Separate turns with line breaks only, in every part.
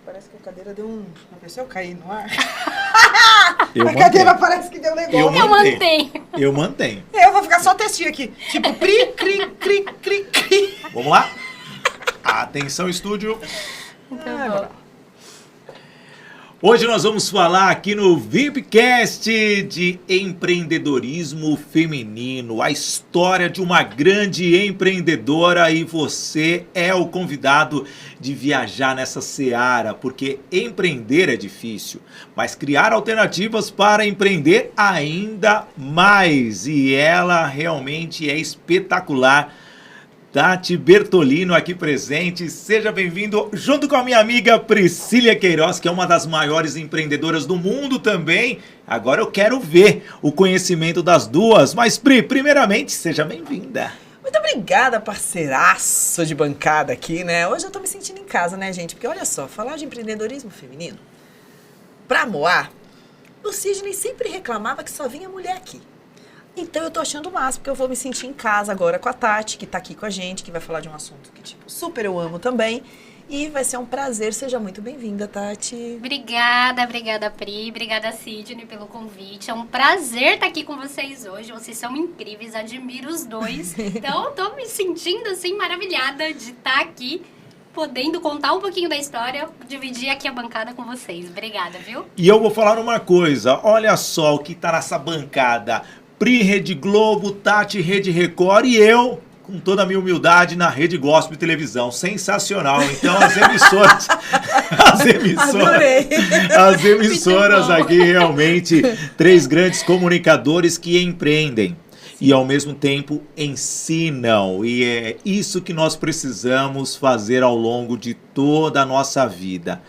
Parece que a cadeira deu um... Uma pessoa cair no ar.
Eu
a cadeira parece que deu um negócio.
Eu mantenho. Eu mantenho.
Eu vou ficar só testinho aqui. Tipo, cri, cri, cri, cri, cri.
Vamos lá? Atenção, estúdio.
Muito bom.
Hoje nós vamos falar aqui no VIPcast de empreendedorismo feminino, a história de uma grande empreendedora, e você é o convidado de viajar nessa seara, porque empreender é difícil, mas criar alternativas para empreender ainda mais, e ela realmente é espetacular. Tati Bertolino aqui presente, seja bem-vindo, junto com a minha amiga Priscília Queiroz, que é uma das maiores empreendedoras do mundo também. Agora eu quero ver o conhecimento das duas, mas Pri, primeiramente, seja bem-vinda.
Muito obrigada, parceiraço de bancada aqui, né? Hoje eu tô me sentindo em casa, né, gente? Porque olha só, falar de empreendedorismo feminino, pra Moá, o Sidney sempre reclamava que só vinha mulher aqui. Então eu tô achando o máximo, porque eu vou me sentir em casa agora com a Tati, que tá aqui com a gente, que vai falar de um assunto que, tipo, super eu amo também. E vai ser um prazer, seja muito bem-vinda, Tati.
Obrigada, Pri, obrigada, Sidney, pelo convite. É um prazer estar aqui com vocês hoje. Vocês são incríveis, admiro os dois. Então, tô me sentindo, assim, maravilhada de estar aqui, podendo contar um pouquinho da história, dividir aqui a bancada com vocês. Obrigada, viu?
E eu vou falar uma coisa, olha só o que tá nessa bancada. Pri, Rede Globo, Tati, Rede Record e eu, com toda a minha humildade, na Rede Gospel Televisão. Sensacional. Então, as emissoras aqui realmente, três grandes comunicadores que empreendem e ao mesmo tempo ensinam. E é isso que nós precisamos fazer ao longo de toda a nossa vida.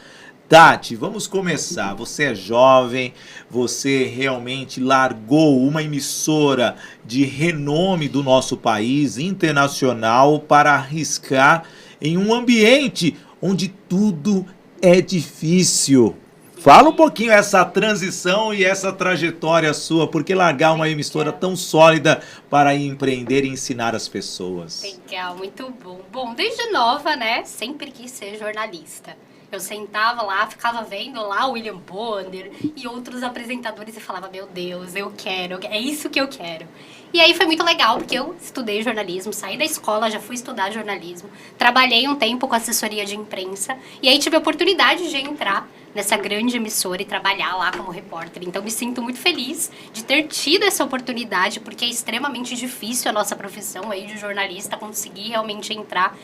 Tati, vamos começar. Você é jovem, você realmente largou uma emissora de renome do nosso país, internacional, para arriscar em um ambiente onde tudo é difícil. Fala um pouquinho essa transição e essa trajetória sua, porque largar uma emissora tão sólida para empreender e ensinar as pessoas.
Legal, muito bom. Bom, desde nova, né, sempre quis ser jornalista. Eu sentava lá, ficava vendo lá o William Bonner e outros apresentadores e falava, meu Deus, é isso que eu quero. E aí foi muito legal, porque eu estudei jornalismo, saí da escola, já fui estudar jornalismo, trabalhei um tempo com assessoria de imprensa e aí tive a oportunidade de entrar nessa grande emissora e trabalhar lá como repórter. Então me sinto muito feliz de ter tido essa oportunidade, porque é extremamente difícil a nossa profissão aí de jornalista conseguir realmente entrar.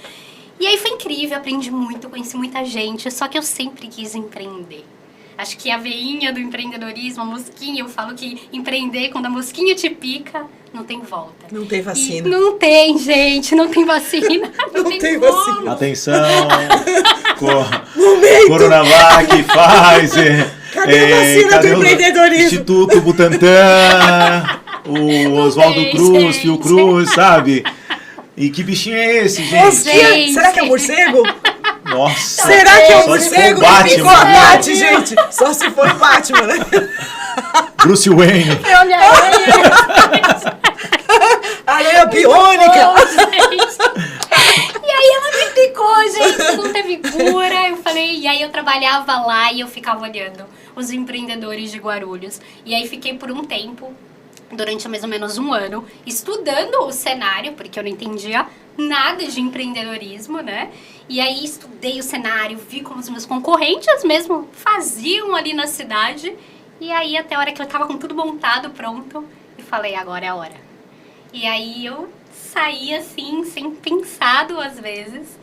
E aí foi incrível, aprendi muito, conheci muita gente, só que eu sempre quis empreender. Acho que a veinha do empreendedorismo, a mosquinha, eu falo que empreender, quando a mosquinha te pica, não tem volta.
Não tem vacina.
E não tem, gente, não tem vacina.
Não tem vacina.
Atenção, Coronavac, Pfizer.
Cadê a vacina do empreendedorismo?
Instituto Butantan, o Oswaldo Cruz, Fiocruz, sabe? E que bichinho é esse, gente?
Será que é morcego?
Nossa.
Será que é um
só se for
morcego?
Batman.
Ficou a Tati, gente. Só se for Batman, né?
Bruce Wayne.
Areia biônica.
E aí ela me picou, gente, não teve cura. Eu falei, e aí eu trabalhava lá e eu ficava olhando os empreendedores de Guarulhos. E aí fiquei por um tempo, durante mais ou menos um ano, estudando o cenário, porque eu não entendia nada de empreendedorismo, né? E aí estudei o cenário, vi como os meus concorrentes mesmo faziam ali na cidade. E aí até a hora que eu tava com tudo montado, pronto, e falei, agora é a hora. E aí eu saí assim, sem pensar duas vezes.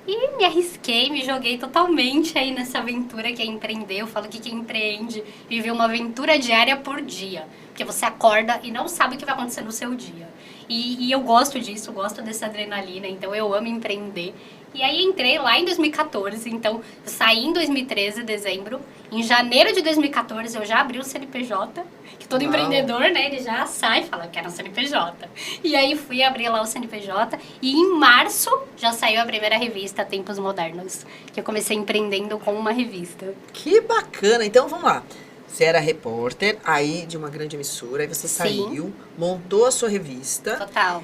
E me arrisquei, me joguei totalmente aí nessa aventura que é empreender. Eu falo que quem empreende vive uma aventura diária por dia. Porque você acorda e não sabe o que vai acontecer no seu dia. E eu gosto disso, gosto dessa adrenalina, então eu amo empreender. E aí entrei lá em 2014, então eu saí em 2013, dezembro. Em janeiro de 2014 eu já abri o CNPJ, que todo empreendedor, né, ele já sai e fala, eu quero um CNPJ. E aí fui abrir lá o CNPJ e em março já saiu a primeira revista, Tempos Modernos, que eu comecei empreendendo com uma revista.
Que bacana, então vamos lá. Você era repórter aí de uma grande emissora, aí você saiu, montou a sua revista.
Total.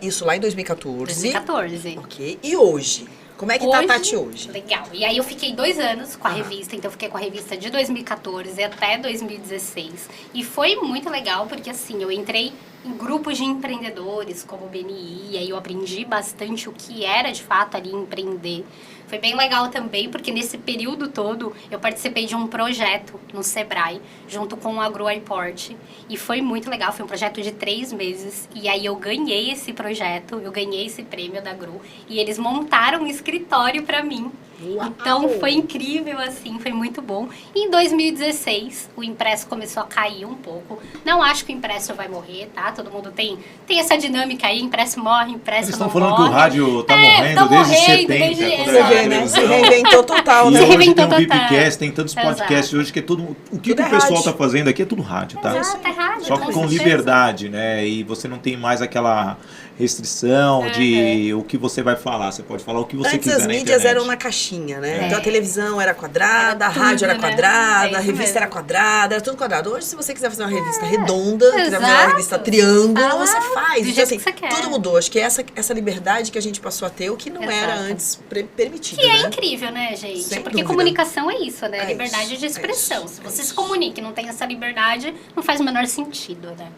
Isso lá em 2014.
2014.
Ok. E hoje? Como é que tá a Tati hoje?
Legal. E aí eu fiquei 2 anos com a revista, então eu fiquei com a revista de 2014 até 2016. E foi muito legal, porque assim, eu entrei em grupos de empreendedores, como o BNI, e aí eu aprendi bastante o que era de fato ali empreender. Foi bem legal também, porque nesse período todo eu participei de um projeto no Sebrae, junto com o AgroIport. E foi muito legal, foi um projeto de 3 meses. E aí eu ganhei esse projeto, eu ganhei esse prêmio da Agro. E eles montaram um escritório para mim.
Uau.
Então foi incrível, assim, foi muito bom. E em 2016, o impresso começou a cair um pouco. Não acho que o impresso vai morrer, tá? Todo mundo tem essa dinâmica aí, impresso morre, impresso
Eles
não
estão falando
morre.
que o rádio tá morrendo
tá
desde
morrendo,
70,
desde-
quando
Você
era
vê, né?
televisão.
Se reinventou total,
E
né?
Se
hoje tem
reinventou
um
total.
VIPcast, tem tantos podcasts
Exato.
hoje que é tudo... O que
Tudo
o
é
pessoal
rádio.
tá fazendo aqui é tudo rádio, tá?
Exato, é rádio,
Só que com
certeza.
liberdade, né? E você não tem mais aquela restrição de o que você vai falar. Você pode falar o que você
Antes
quiser
as
na
mídias
internet.
eram na caixinha, né?
É.
Então a televisão era quadrada, a
Era
rádio era
tudo, né?
quadrada,
É
a
isso
revista
mesmo.
era quadrada, era tudo quadrado. Hoje, se você quiser fazer uma revista redonda, quiser fazer uma
Exato.
revista triângulo,
Ah,
você faz.
do
Então,
jeito
assim,
que você quer.
tudo mudou. Acho que essa liberdade que a gente passou a ter, o que não era
Exato.
antes permitido,
Que é
né?
incrível, né, gente?
Sem
Porque
dúvida.
comunicação é isso, né?
É
Liberdade
isso,
de expressão.
é isso,
Se
é
você se
isso.
comunica e não tem essa liberdade, não faz o menor sentido, né?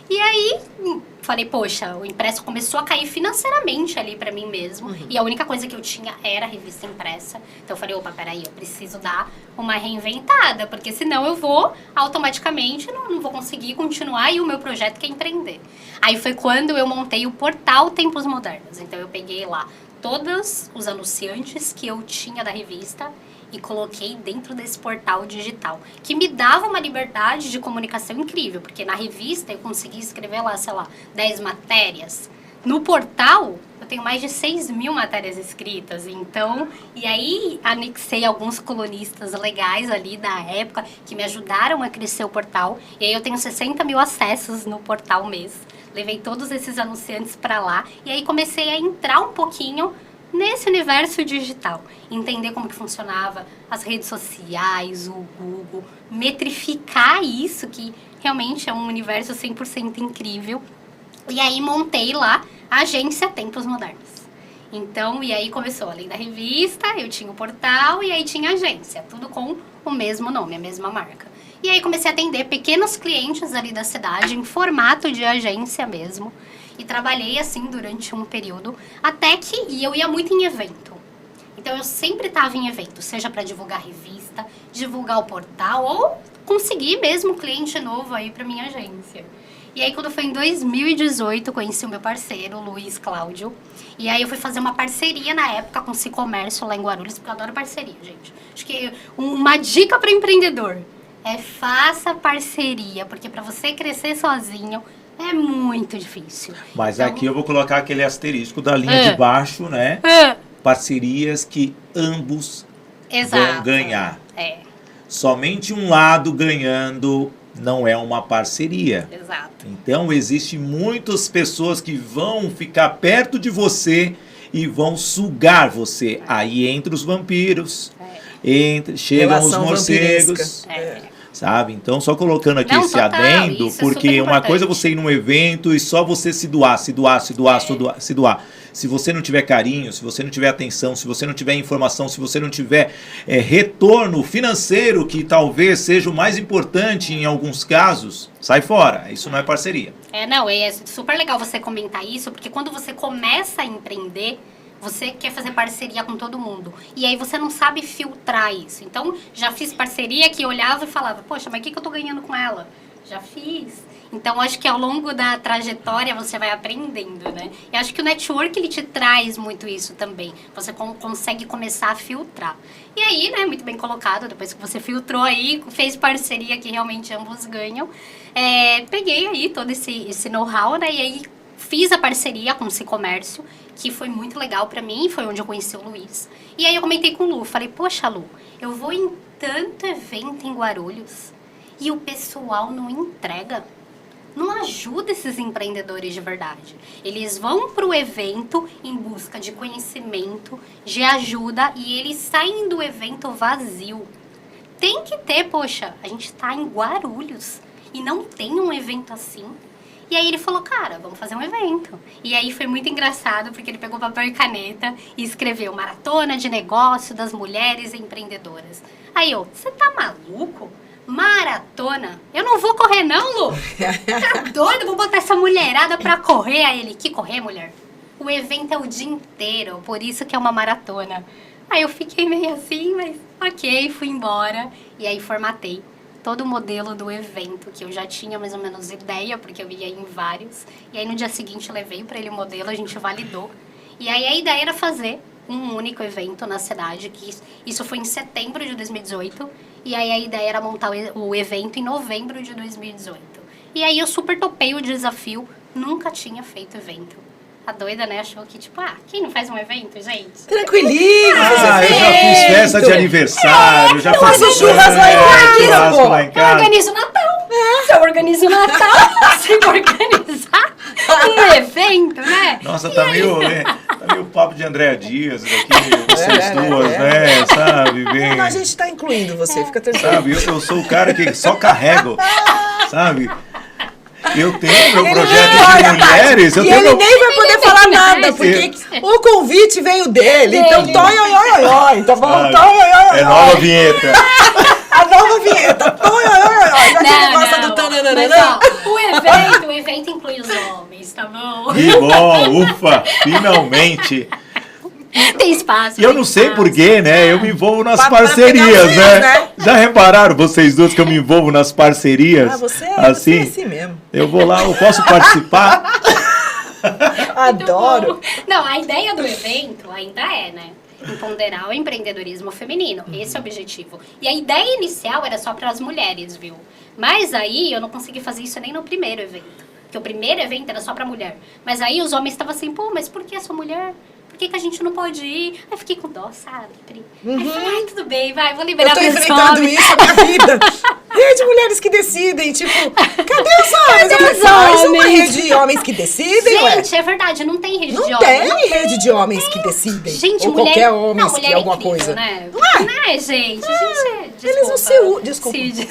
E aí, falei, poxa, o impresso começou a cair financeiramente ali pra mim mesmo. E a única coisa que eu tinha era a revista impressa. Então eu falei, opa, peraí, eu preciso dar uma reinventada, porque senão eu vou automaticamente, não vou conseguir continuar e o meu projeto que é empreender. Aí foi quando eu montei o portal Tempos Modernos. Então eu peguei lá todos os anunciantes que eu tinha da revista e coloquei dentro desse portal digital, que me dava uma liberdade de comunicação incrível, porque na revista eu consegui escrever lá, sei lá, 10 matérias. No portal, eu tenho mais de 6.000 matérias escritas, então... E aí, anexei alguns colunistas legais ali da época, que me ajudaram a crescer o portal. E aí, eu tenho 60.000 acessos no portal mês. Levei todos esses anunciantes para lá. E aí, comecei a entrar um pouquinho nesse universo digital. Entender como que funcionava as redes sociais, o Google. Metrificar isso, que realmente é um universo 100% incrível. E aí montei lá a agência Tempos Modernos. Então, e aí começou, além da revista, eu tinha o portal e aí tinha a agência. Tudo com o mesmo nome, a mesma marca. E aí comecei a atender pequenos clientes ali da cidade, em formato de agência mesmo. E trabalhei assim durante um período, até que e eu ia muito em evento. Então eu sempre estava em evento, seja para divulgar a revista, divulgar o portal ou conseguir mesmo cliente novo aí para minha agência. E aí quando foi em 2018, conheci o meu parceiro, o Luiz Cláudio. E aí eu fui fazer uma parceria na época com o Cicomércio lá em Guarulhos, porque eu adoro parceria, gente. Acho que uma dica para empreendedor é faça parceria, porque para você crescer sozinho é muito difícil.
Mas
Então,
aqui eu vou colocar aquele asterisco da linha de baixo, né? Parcerias que ambos vão
exato.
ganhar.
É,
Somente um lado ganhando não é uma parceria.
exato.
Então, existem muitas pessoas que vão ficar perto de você e vão sugar você. Aí entra os vampiros, chegam os
Relação
morcegos.
vampiresca.
É.
Sabe? Então, só colocando aqui
Não,
esse
total,
adendo,
isso é
porque
super
uma
importante.
coisa é você ir num evento e só você se doar. Se você não tiver carinho, se você não tiver atenção, se você não tiver informação, se você não tiver retorno financeiro, que talvez seja o mais importante em alguns casos, sai fora. Isso não é parceria.
Não, é super legal você comentar isso, porque quando você começa a empreender, você quer fazer parceria com todo mundo. E aí você não sabe filtrar isso. Então, já fiz parceria que eu olhava e falava, poxa, mas o que eu tô ganhando com ela? Já fiz. Então, acho que ao longo da trajetória você vai aprendendo, né? E acho que o network, ele te traz muito isso também. Você consegue começar a filtrar. E aí, né, muito bem colocado, depois que você filtrou aí, fez parceria que realmente ambos ganham, peguei aí todo esse know-how, né? E aí, fiz a parceria com o Cicomércio, que foi muito legal pra mim, foi onde eu conheci o Luiz. E aí eu comentei com o Lu, falei, poxa, Lu, eu vou em tanto evento em Guarulhos e o pessoal não entrega. Não ajuda esses empreendedores de verdade. Eles vão pro evento em busca de conhecimento, de ajuda, e eles saem do evento vazio. Tem que ter, poxa, a gente tá em Guarulhos e não tem um evento assim. E aí ele falou, cara, vamos fazer um evento. E aí foi muito engraçado, porque ele pegou papel e caneta e escreveu Maratona de Negócio das Mulheres Empreendedoras. Aí eu, você tá maluco? Maratona? Eu não vou correr não, Lu. Tá doido? Vou botar essa mulherada pra correr. Aí ele, que correr, mulher? O evento é o dia inteiro, por isso que é uma maratona. Aí eu fiquei meio assim, mas ok, fui embora. E aí formatei todo o modelo do evento, que eu já tinha mais ou menos ideia, porque eu ia em vários. E aí no dia seguinte eu levei pra ele o modelo, a gente validou. E aí a ideia era fazer um único evento na cidade, que isso foi em setembro de 2018. E aí a ideia era montar o evento em novembro de 2018. E aí eu super topei o desafio, nunca tinha feito evento. A doida, né, achou que, tipo, quem não faz um evento, gente?
Tranquilinho,
eu já fiz festa de aniversário, já
faz
fiz
o churrasco lá em casa,
churrasco
pô.
lá em
Eu
casa.
organizo o Natal. Se eu organizo o Natal, se eu organizar um evento, né?
Nossa, tá meio papo de Andréa Dias aqui, vocês duas, né? Sabe, bem.
Não, a gente tá incluindo você, fica tranquilo.
Sabe, eu sou o cara que só carrego, sabe? Eu tenho meu projeto de mulheres.
E ele nem vai poder falar nada, porque o convite veio dele. Então, toi, tá bom?
É nova vinheta.
A nova vinheta. Toi, já que ele gosta do tananana.
Mas, ó, o evento inclui os homens, tá bom?
Que bom, ufa, finalmente.
Tem espaço.
E eu não sei porquê, né? Eu me envolvo nas parcerias,
pegar
né? Já repararam vocês duas que eu me envolvo nas parcerias?
Você é assim mesmo.
Eu vou lá, eu posso participar?
Adoro.
Não, a ideia do evento ainda é, né? Empoderar o empreendedorismo feminino. Esse é o objetivo. E a ideia inicial era só para as mulheres, viu? Mas aí eu não consegui fazer isso nem no primeiro evento. Porque o primeiro evento era só para mulher. Mas aí os homens estavam assim, pô, mas por que sou mulher? Por que a gente não pode ir? Aí eu fiquei com dó, sabe, Pri? Aí eu falei, tudo bem, vai, vou liberar
Eu tô
pros
enfrentando
homens.
isso na vida. Rede de mulheres que decidem, tipo, cadê os homens?
Cadê
Eu
os
falei, faz uma
homens?
rede de homens que decidem, ué.
Gente, é verdade, não tem rede de
Não
homens.
tem rede de homens que decidem.
Gente,
ou
mulher,
qualquer homem
não,
que
mulher
é alguma
incrível,
coisa.
né?
Não é?
Né, gente?
Eles não se unem. Desculpa.
Cid.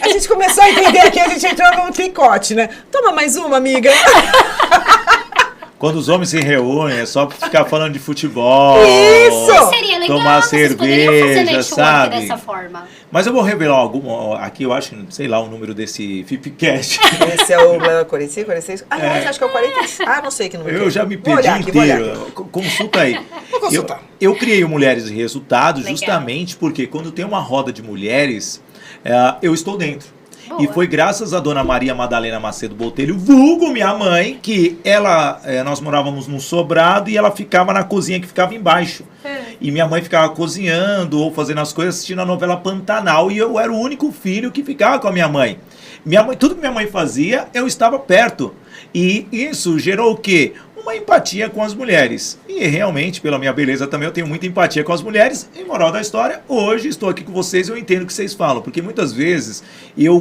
A gente começou a entender aqui, a gente entrou num picote, né? Toma mais uma, amiga.
Quando os homens se reúnem, é só pra ficar falando de futebol.
Isso!
Seria legal,
tomar
vocês poderiam fazer
cerveja,
network
sabe?
dessa forma.
Mas eu vou revelar alguma. Aqui eu acho, sei lá, o número desse Fipcast.
Esse é o 45, 46. Aliás, acho que é o 46. Ah, não sei que número.
Eu já me
Vou
perdi
olhar aqui, vou olhar
inteiro.
aqui.
Consulta aí.
Vou consultar.
Eu criei o Mulheres e Resultados
Legal.
justamente porque quando tem uma roda de mulheres, eu estou dentro.
Boa.
E foi graças a dona Maria Madalena Macedo Botelho, vulgo minha mãe, que nós morávamos num sobrado e ela ficava na cozinha que ficava embaixo. E minha mãe ficava cozinhando ou fazendo as coisas, assistindo a novela Pantanal, e eu era o único filho que ficava com a minha mãe. Tudo que minha mãe fazia, eu estava perto. E isso gerou o quê? Uma empatia com as mulheres. E realmente, pela minha beleza também, eu tenho muita empatia com as mulheres. E moral da história, hoje estou aqui com vocês e eu entendo o que vocês falam. Porque muitas vezes,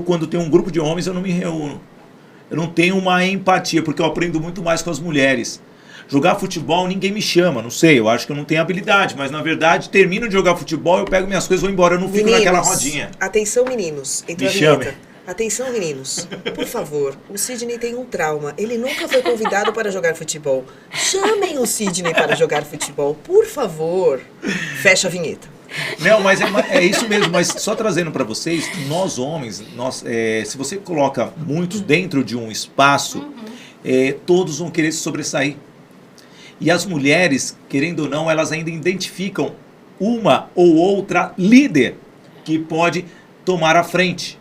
quando tenho um grupo de homens, eu não me reúno. Eu não tenho uma empatia, porque eu aprendo muito mais com as mulheres. Jogar futebol, ninguém me chama, não sei, eu acho que eu não tenho habilidade. Mas, na verdade, termino de jogar futebol, eu pego minhas coisas e vou embora. Eu não fico naquela rodinha.
Atenção, meninos. Entrou
Me
a vinheta.
chame.
Atenção, meninos. Por favor, o Sidney tem um trauma. Ele nunca foi convidado para jogar futebol. Chamem o Sidney para jogar futebol, por favor. Fecha a vinheta.
Não, mas é isso mesmo, mas só trazendo para vocês, nós homens, se você coloca muitos dentro de um espaço, todos vão querer se sobressair. E as mulheres, querendo ou não, elas ainda identificam uma ou outra líder que pode tomar a frente.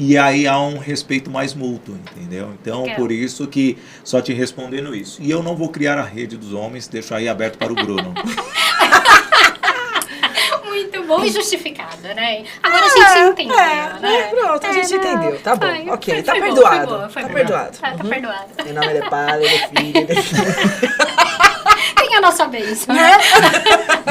E aí há um respeito mais mútuo, entendeu? Então, por isso que só te respondendo isso. E eu não vou criar a rede dos homens, deixo aí aberto para o Bruno.
Muito bom e justificado, né? Agora a gente entendeu, né?
Pronto, a gente entendeu. Tá bom,
Foi,
ok, tá
foi
perdoado.
boa, foi
Tá
boa.
perdoado.
Tá perdoado.
Em nome de Pai, de Filho,
Tem a nossa bênção, né?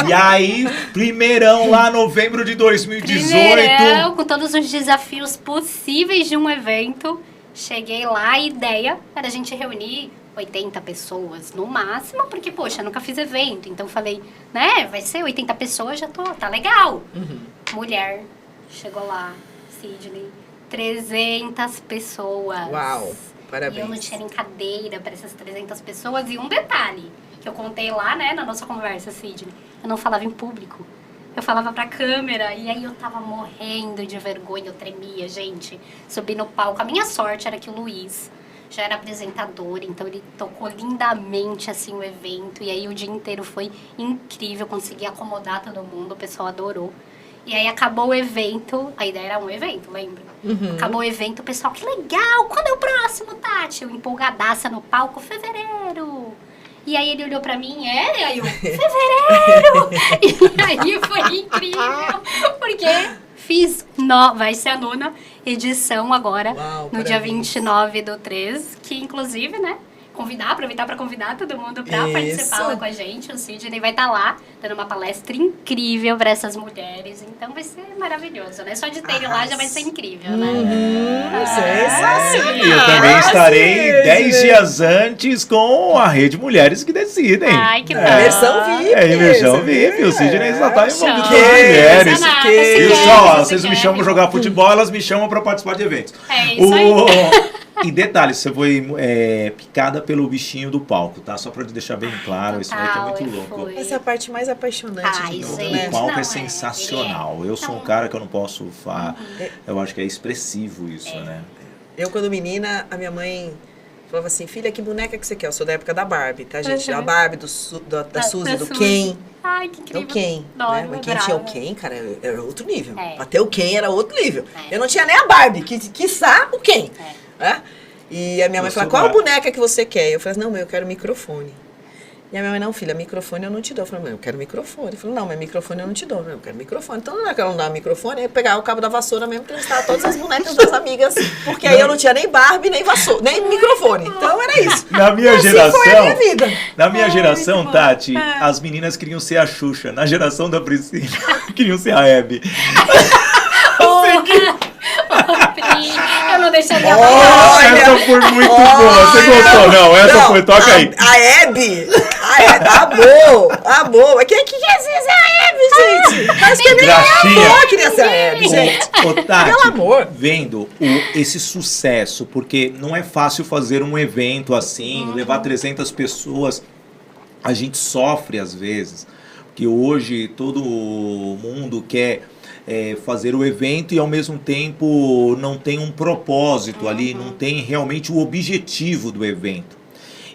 E aí, primeirão lá, novembro de 2018.
Primeirão, com todos os desafios possíveis de um evento. Cheguei lá, a ideia era a gente reunir 80 pessoas no máximo, porque, poxa, nunca fiz evento. Então falei, né, vai ser 80 pessoas, já tá legal. Mulher, chegou lá, Sidney, 300 pessoas.
Uau. Parabéns.
E eu não tinha nem cadeira para essas 300 pessoas. E um detalhe, que eu contei lá, né, na nossa conversa, Sidney, eu não falava em público. Eu falava pra câmera, e aí eu tava morrendo de vergonha, eu tremia, gente. Subi no palco. A minha sorte era que o Luiz já era apresentador, então ele tocou lindamente, assim, o evento. E aí o dia inteiro foi incrível, consegui acomodar todo mundo, o pessoal adorou. E aí acabou o evento, a ideia era um evento, lembra? Acabou o evento, o pessoal, que legal, quando é o próximo, Tati? Eu empolgadaça no palco, fevereiro. E aí ele olhou pra mim, e aí eu, fevereiro! E aí foi incrível, porque vai ser a 9ª edição agora, no dia 29/3, que inclusive, né, aproveitar para convidar todo mundo para participar lá com a gente. O Sidney vai estar lá, dando uma palestra incrível para essas mulheres. Então vai ser maravilhoso, né? Só de ter ele lá já vai ser incrível, né?
E eu também estarei 10 dias antes com a Rede Mulheres que Decidem.
Ai, que bom.
Imersão VIP.
Imersão VIP. O Sidney só tá envolvido com as
mulheres.
mulheres. E só, vocês me chamam pra jogar futebol, elas me chamam pra participar de eventos.
É isso aí.
E detalhe, você foi picada pelo bichinho do palco, tá? Só pra deixar bem claro, isso daqui é muito louco.
Essa é a parte mais apaixonante de tudo, né?
O palco é sensacional. Eu sou um cara que eu não posso falar. Eu acho que é expressivo isso, né?
Eu, quando menina, a minha mãe falava assim, filha, que boneca que você quer? Eu sou da época da Barbie, tá, gente? A Barbie, da Suzy, do Ken.
Ai, que incrível.
O Ken, né? Mas quem tinha o Ken, cara, era outro nível. Pra ter o Ken era outro nível. Eu não tinha nem a Barbie, quiçá o Ken. E a minha mãe falou, qual boneca que você quer? Eu falei, não, mãe, eu quero microfone. E a minha mãe, não, filha, microfone eu não te dou. Eu falei, mãe, eu quero microfone. Eu falei, não, mas microfone eu não te dou. Eu quero microfone. Então não é que ela não dá microfone, é pegar o cabo da vassoura mesmo, testar todas as bonecas das amigas. Porque aí eu não tinha nem Barbie, nem vassoura, nem microfone. Então era isso.
Na minha geração,
foi a minha vida.
Na minha geração, Tati, as meninas queriam ser a Xuxa. Na geração da Priscila, queriam ser a Hebe.
Eu não deixaria
essa foi muito boa. Você gostou? Não, essa foi. Toca aí.
A Hebe, amor. Quem quer ser a Hebe, gente? Mas que nem amor queria ser a Hebe, gente.
Ô, Tati,
pelo amor.
Vendo esse sucesso, porque não é fácil fazer um evento assim, levar 300 pessoas. A gente sofre às vezes, porque hoje todo mundo quer fazer o evento e ao mesmo tempo não tem um propósito ali, não tem realmente o objetivo do evento.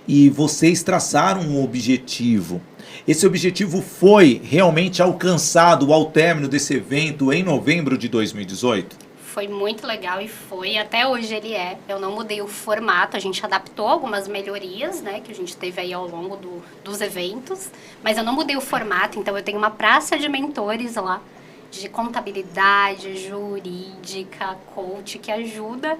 E vocês traçaram um objetivo. Esse objetivo foi realmente alcançado ao término desse evento em novembro de 2018?
Foi muito legal e foi, até hoje ele é. Eu não mudei o formato, a gente adaptou algumas melhorias, né, que a gente teve aí ao longo dos eventos, mas eu não mudei o formato, então eu tenho uma praça de mentores lá, de contabilidade, jurídica, coach, que ajuda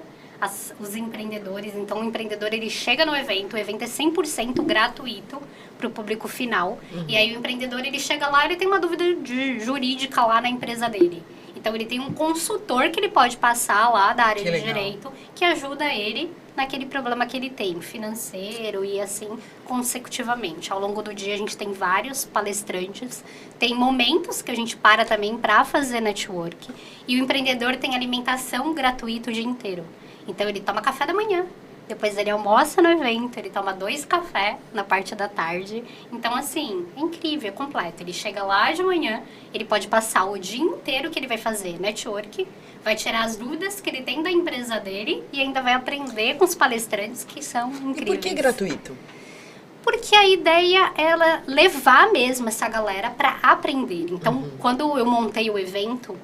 os empreendedores. Então, o empreendedor, ele chega no evento, o evento é 100% gratuito para o público final. E aí, o empreendedor, ele chega lá, ele tem uma dúvida jurídica lá na empresa dele. Então, ele tem um consultor que ele pode passar lá da área de direito, que ajuda ele naquele problema que ele tem, financeiro e assim, consecutivamente. Ao longo do dia, a gente tem vários palestrantes, tem momentos que a gente para também para fazer network, e o empreendedor tem alimentação gratuita o dia inteiro. Então, ele toma café da manhã, depois ele almoça no evento, ele toma 2 cafés na parte da tarde. Então, assim, é incrível, é completo. Ele chega lá de manhã, ele pode passar o dia inteiro que ele vai fazer network, vai tirar as dúvidas que ele tem da empresa dele e ainda vai aprender com os palestrantes que são incríveis.
E por que gratuito?
Porque a ideia é levar mesmo essa galera para aprender. Então, quando eu montei o evento,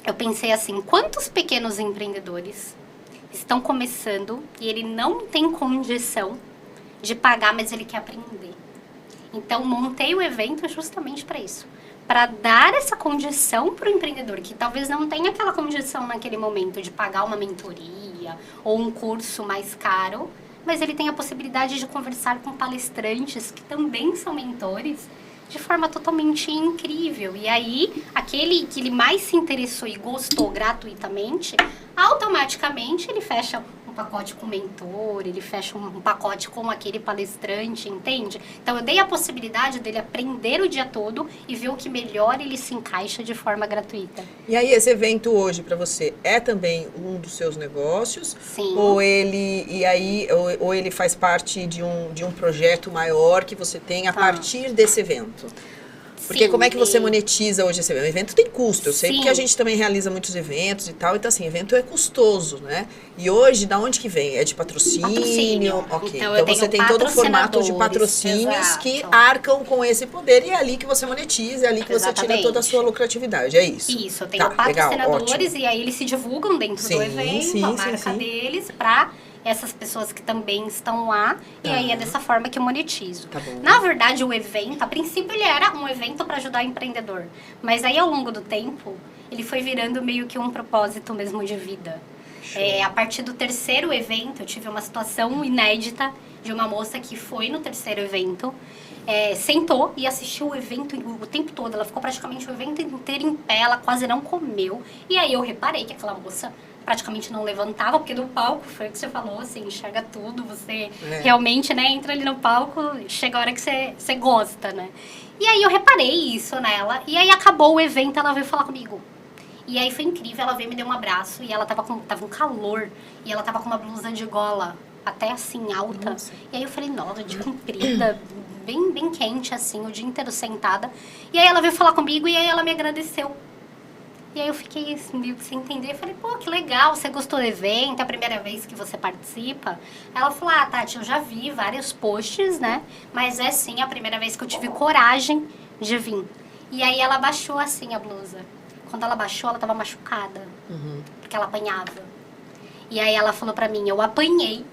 eu pensei assim, quantos pequenos empreendedores estão começando e ele não tem condição de pagar, mas ele quer aprender. Então, montei o evento justamente para isso. Para dar essa condição para o empreendedor, que talvez não tenha aquela condição naquele momento de pagar uma mentoria ou um curso mais caro, mas ele tem a possibilidade de conversar com palestrantes que também são mentores de forma totalmente incrível. E aí, aquele que ele mais se interessou e gostou gratuitamente, automaticamente ele fecha um pacote com mentor, ele fecha um pacote com aquele palestrante, entende? Então eu dei a possibilidade dele aprender o dia todo e ver o que melhor ele se encaixa de forma gratuita.
E aí, esse evento hoje para você é também um dos seus negócios?
Sim.
Ou ele faz parte de um projeto maior que você tem a partir desse evento? Porque
Sim,
como é que você monetiza hoje esse evento? O evento tem custo, eu sei,
Sim.
porque a gente também realiza muitos eventos e tal. Então, assim, evento é custoso, né? E hoje, da onde que vem? É de patrocínio? Ok.
Então, eu
você
tenho
tem todo o formato de
patrocinadores,
patrocínios que
exato.
arcam com esse poder. E é ali que você monetiza, é ali que você tira
Exatamente.
toda a sua lucratividade. É isso?
Isso, eu tenho
Tá, legal,
patrocinadores
ótimo.
e aí eles se divulgam dentro
Sim,
do evento,
sim,
a
sim,
marca
sim.
deles, pra essas pessoas que também estão lá. E aí é dessa forma que eu monetizo.
Tá bom.
Na verdade, o evento, a princípio ele era um evento para ajudar o empreendedor. Mas aí ao longo do tempo, ele foi virando meio que um propósito mesmo de vida. A partir do terceiro evento, eu tive uma situação inédita de uma moça que foi no terceiro evento, sentou e assistiu o evento o tempo todo. Ela ficou praticamente o evento inteiro em pé, ela quase não comeu. E aí eu reparei que aquela moça praticamente não levantava, porque do palco, foi o que você falou, você enxerga tudo, você realmente, né, entra ali no palco, chega a hora que você gosta, né? E aí eu reparei isso nela, e aí acabou o evento, ela veio falar comigo. E aí foi incrível, ela veio me deu um abraço, e ela tava um calor, e ela tava com uma blusa de gola, até assim, alta.
Nossa.
E aí eu falei, nossa, de comprida, bem, bem quente, assim, o dia inteiro sentada. E aí ela veio falar comigo, e aí ela me agradeceu. E aí eu fiquei assim, meio que sem entender. Eu falei, pô, que legal, você gostou do evento, é a primeira vez que você participa? Ela falou, Tati, eu já vi vários posts, né? Mas é sim a primeira vez que eu tive coragem de vir. E aí ela baixou assim a blusa. Quando ela baixou, ela tava machucada. Porque ela apanhava. E aí ela falou pra mim, eu apanhei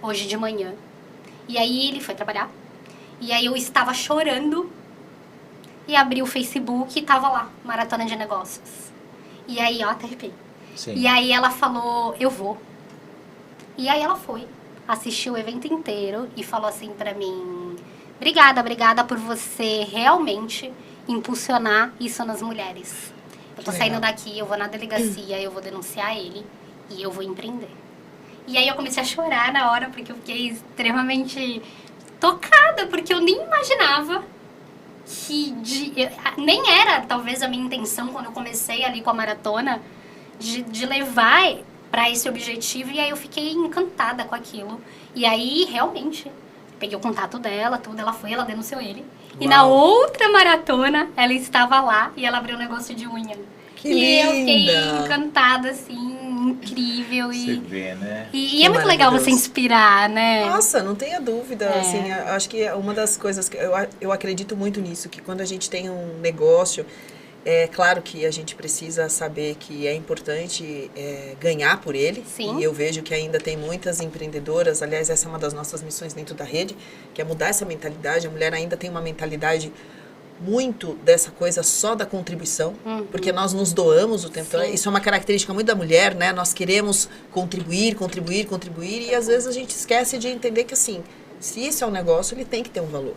hoje de manhã. E aí ele foi trabalhar. E aí eu estava chorando. E abri o Facebook e tava lá, Maratona de Negócios. E aí, ó, até arrepiei.
Sim.
E aí ela falou, eu vou. E aí ela foi, assistiu o evento inteiro e falou assim pra mim, obrigada por você realmente impulsionar isso nas mulheres. Eu tô saindo daqui, eu vou na delegacia, eu vou denunciar ele e eu vou empreender. E aí eu comecei a chorar na hora, porque eu fiquei extremamente tocada, porque eu nem imaginava que nem era talvez a minha intenção quando eu comecei ali com a maratona de levar para esse objetivo, e aí eu fiquei encantada com aquilo. E aí realmente peguei o contato dela, tudo, ela foi, ela denunciou ele.
Uau.
E na outra maratona ela estava lá e ela abriu um negócio de unha.
Que
e eu
linda!
fiquei encantada, assim, incrível.
Você vê, né?
E é muito legal você inspirar, né?
Nossa, não tenha dúvida. Assim, eu acho que é uma das coisas que eu acredito muito nisso, que quando a gente tem um negócio, é claro que a gente precisa saber que é importante ganhar por ele.
Sim.
E eu vejo que ainda tem muitas empreendedoras, aliás, essa é uma das nossas missões dentro da rede, que é mudar essa mentalidade. A mulher ainda tem uma mentalidade muito dessa coisa só da contribuição, porque nós nos doamos o tempo todo. Isso é uma característica muito da mulher, né? Nós queremos contribuir, e às vezes a gente esquece de entender que, assim, se isso é um negócio, ele tem que ter um valor.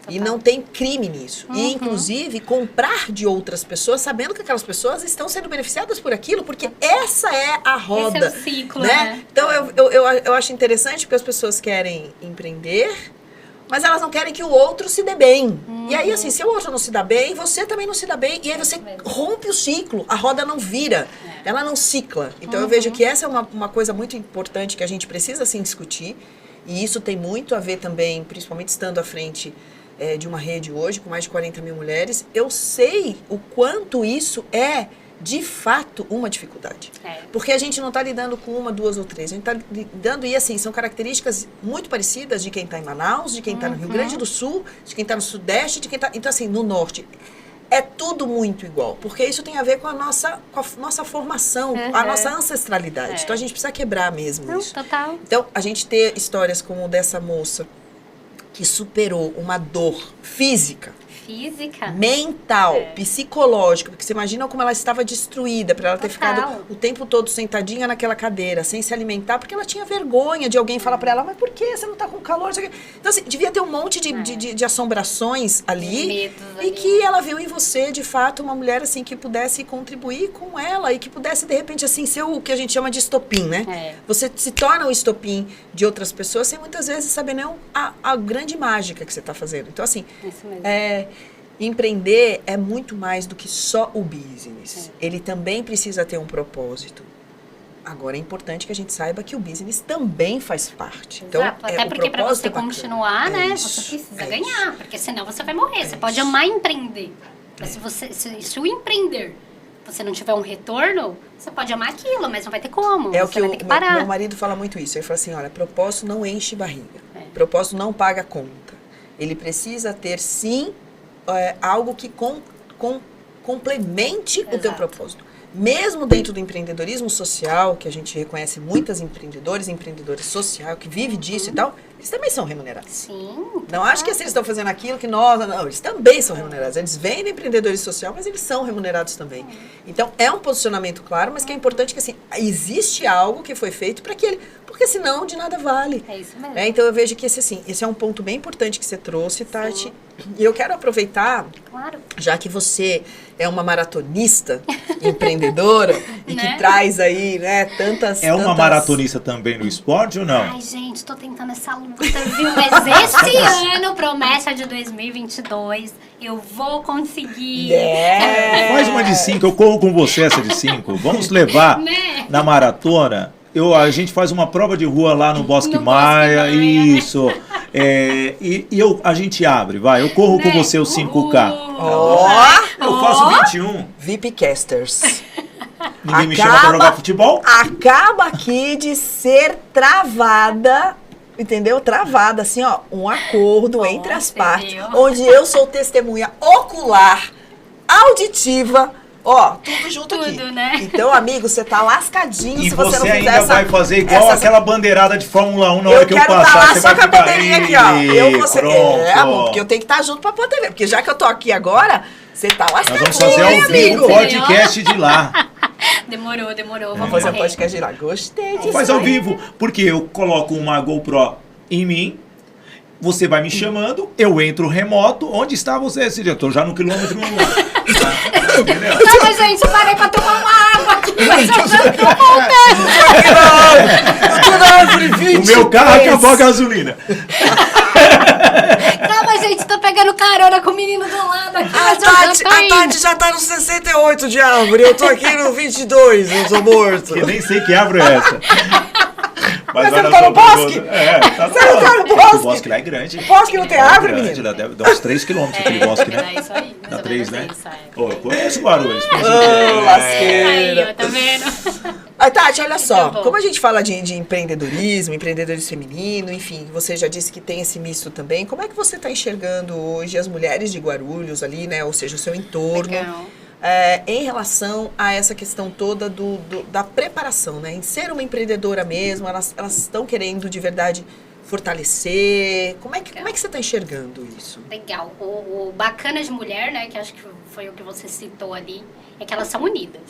E não tem crime nisso. E, inclusive, comprar de outras pessoas, sabendo que aquelas pessoas estão sendo beneficiadas por aquilo, porque essa é a roda.
Esse é o ciclo,
né? Então, eu acho interessante porque as pessoas querem empreender, mas elas não querem que o outro se dê bem. E aí, assim, se o outro não se dá bem, você também não se dá bem. E aí você rompe o ciclo. A roda não vira. Ela não cicla. Então, eu vejo que essa é uma coisa muito importante que a gente precisa, assim, discutir. E isso tem muito a ver também, principalmente estando à frente de uma rede hoje, com mais de 40 mil mulheres. Eu sei o quanto isso é, de fato, uma dificuldade. Porque a gente não está lidando com uma, duas ou três. A gente está lidando, e assim, são características muito parecidas de quem está em Manaus, de quem está no Rio Grande do Sul, de quem está no Sudeste, de quem está... Então, assim, no Norte. É tudo muito igual. Porque isso tem a ver com a nossa formação, a nossa ancestralidade. Então, a gente precisa quebrar mesmo isso.
Total.
Então, a gente ter histórias como dessa moça que superou uma dor física,
física.
Mental, psicológico, porque você imagina como ela estava destruída, para ela ter
Total.
ficado o tempo todo sentadinha naquela cadeira, sem se alimentar, porque ela tinha vergonha de alguém falar para ela, mas por que você não tá com calor? Então, assim, devia ter um monte de assombrações ali,
Medos
e
ali.
que ela viu em você, de fato, uma mulher, assim, que pudesse contribuir com ela, e que pudesse, de repente, assim, ser o que a gente chama de estopim, né?
É.
Você se torna o estopim de outras pessoas, sem muitas vezes saber nem a grande mágica que você está fazendo. Então, assim,
Isso mesmo.
empreender é muito mais do que só o business. Ele também precisa ter um propósito. Agora, é importante que a gente saiba que o business também faz parte. Então,
Exato. Até
o
porque para
propósito
você
é bacana.
continuar,
É
né,
isso,
você precisa
é
ganhar,
isso.
porque senão você vai morrer. Você pode amar empreender, mas se o empreender você não tiver um retorno, você pode amar aquilo, mas não vai ter como.
É o
você
que
vai
o
ter que parar.
meu marido fala muito isso. Ele fala assim, olha, propósito não enche barriga.
É.
Propósito não paga conta. Ele precisa ter, sim, algo que complemente o teu
Exato.
propósito. Mesmo dentro do empreendedorismo social, que a gente reconhece muitas empreendedores e empreendedoras social que vivem disso e tal, eles também são remunerados.
Sim.
Não acho que assim, eles estão fazendo aquilo que nós... Não, eles também são remunerados. Eles vendem empreendedores social, mas eles são remunerados também. Então, é um posicionamento claro, mas que é importante que, assim, existe algo que foi feito para que ele... Porque senão, de nada vale.
É isso mesmo.
Então, eu vejo que esse é um ponto bem importante que você trouxe, Tati. E eu quero aproveitar,
Claro.
já que você é uma maratonista empreendedora e
Né?
que traz aí, né, tantas...
É uma
tantas-
maratonista também no esporte ou não?
Ai, gente, tô tentando essa luta, viu? Mas esse ano, promessa de 2022, eu vou conseguir.
Faz uma de 5, eu corro com você essa de 5. Vamos levar
Né?
na maratona. A gente faz uma prova de rua lá no Bosque
No
Maia,
Bosque Maia, né?
isso. A gente abre, vai. Eu corro com
Né?
você os 5K.
Ó,
Eu faço 21.
VIPcasters.
Ninguém me chama pra jogar futebol?
Acaba aqui de ser travada, entendeu? Travada, assim, ó, um acordo entre as
você
partes,
viu?
onde eu sou testemunha ocular, auditiva, ó, tudo junto aqui.
Tudo, né?
Então, amigo, você tá lascadinho
E
se você não
você
fizer
ainda
essa...
vai fazer igual
essas-
aquela bandeirada de Fórmula 1 na hora
Eu
que eu
quero estar
passar.
lá
Você
só
vai
com a
ficar
bandeirinha
aí,
aqui, ó. Eu vou ser...
pronto.
amor, porque eu tenho que estar junto pra poder ver. Porque já que eu tô aqui agora, você tá lascadinho,
Nós vamos fazer ao vivo
amigo.
um podcast de lá.
Demorou.
Vamos
Vamos
fazer um
correr.
podcast de lá. Gostei disso.
Faz ao
aí.
vivo, porque eu coloco uma GoPro em mim, você vai me chamando, eu entro remoto. Onde está você esse dia? Eu tô já no quilômetro 1. Entendeu?
Não, mas gente, eu parei pra tomar uma água aqui, mas eu já tô
Eu tô na árvore 20.
O meu carro acabou a gasolina.
Calma, gente, tô pegando carona com o menino do lado aqui,
A
mas eu
Tati,
já tô
a
indo.
Tati já tá no 68 de árvore. Eu tô aqui no 22, eu sou morto.
Que nem sei que árvore é essa.
Mas você
olha
não tá
só,
no bosque?
Tá no
Você não tá no bosque?
O bosque lá é grande.
O bosque não tem
É
árvore,
grande,
menino?
dá uns 3 quilômetros aquele bosque,
Dá
né?
isso aí, mais
Dá
ou
3,
menos
né?
isso, é.
Pô, eu conheço Guarulhos.
Ô, lasqueira.
Aí, ó, tá vendo?
Ai, Tati, olha só.
Muito bom.
Como a gente fala de empreendedorismo feminino, enfim, você já disse que tem esse misto também. Como é que você tá enxergando hoje as mulheres de Guarulhos ali, né? Ou seja, o seu entorno.
Legal.
Em relação a essa questão toda da preparação, né? Em ser uma empreendedora mesmo, elas estão querendo de verdade fortalecer. Como é que você está enxergando isso?
Legal. O bacana de mulher, né, que acho que foi o que você citou ali, é que elas são unidas.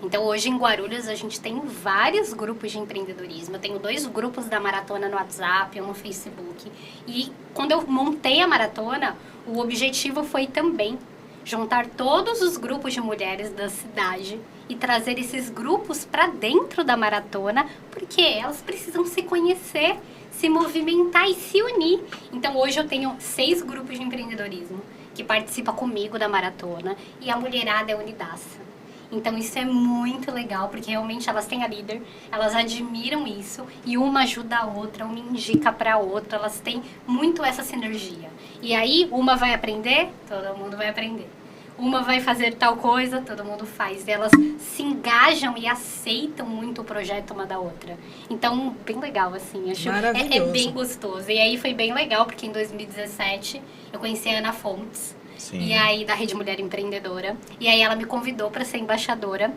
Então, hoje em Guarulhos, a gente tem vários grupos de empreendedorismo. Eu tenho 2 grupos da maratona no WhatsApp, um no Facebook. E quando eu montei a maratona, o objetivo foi também juntar todos os grupos de mulheres da cidade e trazer esses grupos para dentro da maratona, porque elas precisam se conhecer, se movimentar e se unir. Então, hoje eu tenho 6 grupos de empreendedorismo que participam comigo da maratona e a mulherada é unidaça. Então isso é muito legal, porque realmente elas têm a líder, elas admiram isso e uma ajuda a outra, uma indica para a outra, elas têm muito essa sinergia. E aí uma vai aprender, todo mundo vai aprender. Uma vai fazer tal coisa, todo mundo faz. E elas se engajam e aceitam muito o projeto uma da outra. Então, bem legal, assim. Acho é
Maravilhoso.
bem gostoso. E aí foi bem legal, porque em 2017 eu conheci a Ana Fontes.
Sim.
E aí, da Rede Mulher Empreendedora. E aí ela me convidou para ser embaixadora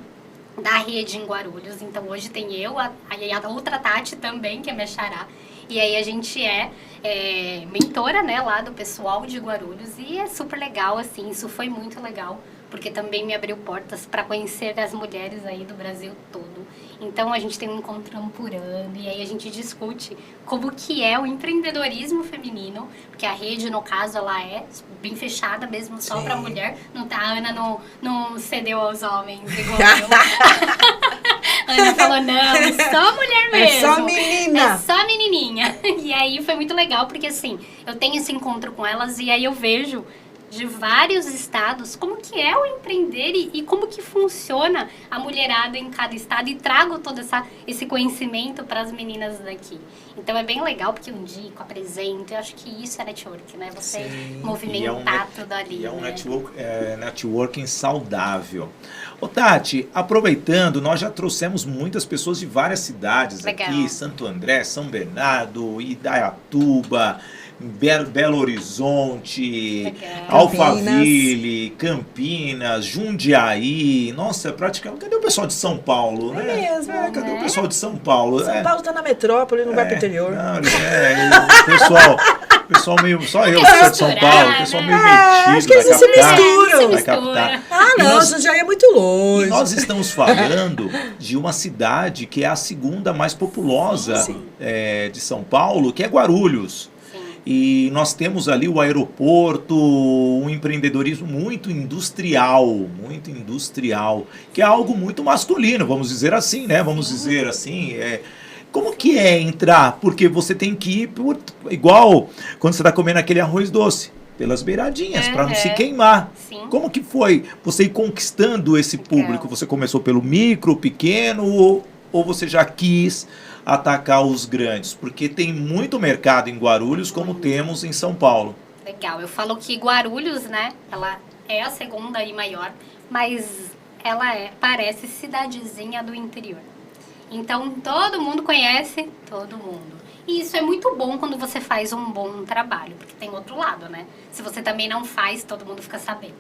da rede em Guarulhos. Então hoje tem eu, a outra Tati também, que é minha xará. E aí a gente é mentora, né, lá do pessoal de Guarulhos. E é super legal, assim, isso foi muito legal. Porque também me abriu portas para conhecer as mulheres aí do Brasil todo. Então a gente tem um encontro por ano e aí a gente discute como que é o empreendedorismo feminino, porque a rede, no caso, ela é bem fechada mesmo, só para mulher. Não tá, a Ana não cedeu aos homens igual eu. A Ana falou, não, é só mulher mesmo.
É só menina.
É só menininha. E aí foi muito legal, porque assim, eu tenho esse encontro com elas e aí eu vejo de vários estados, como que é o empreender e como que funciona a mulherada em cada estado e trago todo esse conhecimento para as meninas daqui. Então é bem legal porque eu indico, apresento, eu acho que isso é network, né? Você movimentar tudo ali.
E é um
né?
networking saudável. Ô Tati, aproveitando, nós já trouxemos muitas pessoas de várias cidades aqui, Santo André, São Bernardo, Indaiatuba, Belo Horizonte, Alphaville, Campinas, Jundiaí. Nossa, praticamente. Cadê o pessoal de São Paulo?
É
né?
mesmo.
Cadê o pessoal de São Paulo?
São Paulo tá na metrópole, não vai pro interior.
Não, o pessoal meio. Só eu que sou de São Paulo, o pessoal meio metido.
Acho que eles se misturam. Não, Jundiaí é muito longe.
E nós estamos falando de uma cidade que é a segunda mais populosa de São Paulo, que é Guarulhos. E nós temos ali o aeroporto, um empreendedorismo muito industrial, que é algo muito masculino, vamos dizer assim, né? Vamos dizer assim, como que é entrar? Porque você tem que ir, igual quando você está comendo aquele arroz doce, pelas beiradinhas, para não se queimar.
Sim.
Como que foi você ir conquistando esse público? Você começou pelo micro, pequeno, ou você já quis atacar os grandes? Porque tem muito mercado em Guarulhos, como temos em São Paulo.
Legal, eu falo que Guarulhos, né, ela é a segunda e maior, mas ela parece cidadezinha do interior. Então, todo mundo conhece todo mundo. E isso é muito bom quando você faz um bom trabalho, porque tem outro lado, né? Se você também não faz, todo mundo fica sabendo.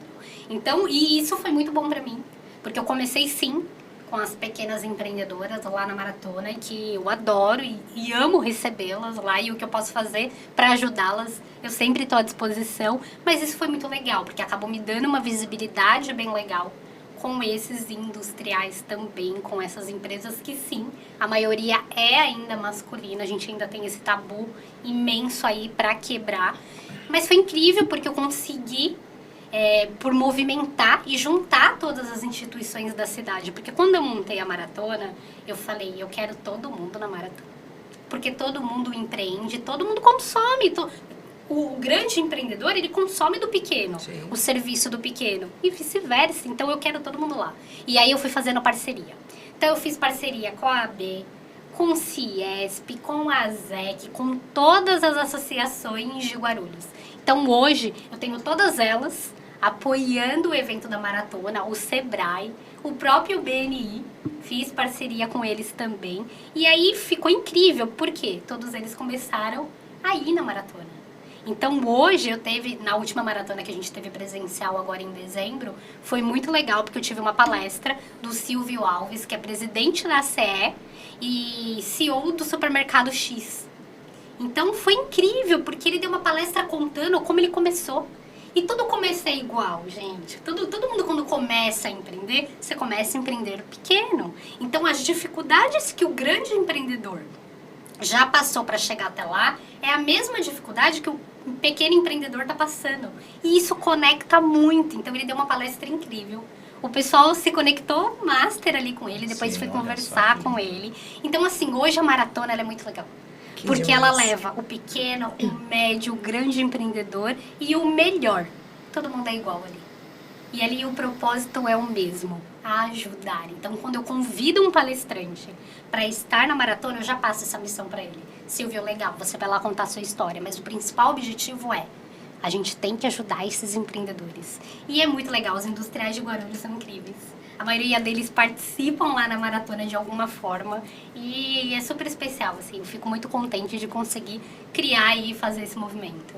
Então, e isso foi muito bom pra mim, porque eu comecei sim com as pequenas empreendedoras lá na maratona, que eu adoro e amo recebê-las lá, e o que eu posso fazer para ajudá-las, eu sempre estou à disposição. Mas isso foi muito legal, porque acabou me dando uma visibilidade bem legal com esses industriais também, com essas empresas que sim, a maioria é ainda masculina, a gente ainda tem esse tabu imenso aí para quebrar. Mas foi incrível porque eu consegui por movimentar e juntar todas as instituições da cidade. Porque quando eu montei a maratona, eu falei, eu quero todo mundo na maratona. Porque todo mundo empreende, todo mundo consome. O grande empreendedor, ele consome do pequeno, o serviço do pequeno. E vice-versa. Então, eu quero todo mundo lá. E aí, eu fui fazendo parceria. Então, eu fiz parceria com a AB, com o Ciesp, com a ASEC, com todas as associações de Guarulhos. Então, hoje, eu tenho todas elas apoiando o evento da maratona, o Sebrae, o próprio BNI, fiz parceria com eles também. E aí ficou incrível, porque todos eles começaram a ir na maratona. Então hoje eu teve, na última maratona que a gente teve presencial agora em dezembro, foi muito legal, porque eu tive uma palestra do Silvio Alves, que é presidente da CE e CEO do Supermercado X. Então foi incrível, porque ele deu uma palestra contando como ele começou. E todo começo é igual, gente. Todo mundo, quando começa a empreender, você começa a empreender pequeno. Então, as dificuldades que o grande empreendedor já passou para chegar até lá é a mesma dificuldade que o pequeno empreendedor está passando. E isso conecta muito. Então, ele deu uma palestra incrível. O pessoal se conectou master ali com ele, depois foi conversar com ele. Então, assim, hoje a maratona ela é muito legal. Porque ela leva o pequeno, o médio, o grande empreendedor e o melhor. Todo mundo é igual ali. E ali o propósito é o mesmo, ajudar. Então, quando eu convido um palestrante para estar na maratona, eu já passo essa missão para ele. Silvio, legal, você vai lá contar a sua história, mas o principal objetivo é a gente tem que ajudar esses empreendedores. E é muito legal, os industriais de Guarulhos são incríveis. A maioria deles participam lá na maratona de alguma forma e é super especial, assim. Eu fico muito contente de conseguir criar e fazer esse movimento.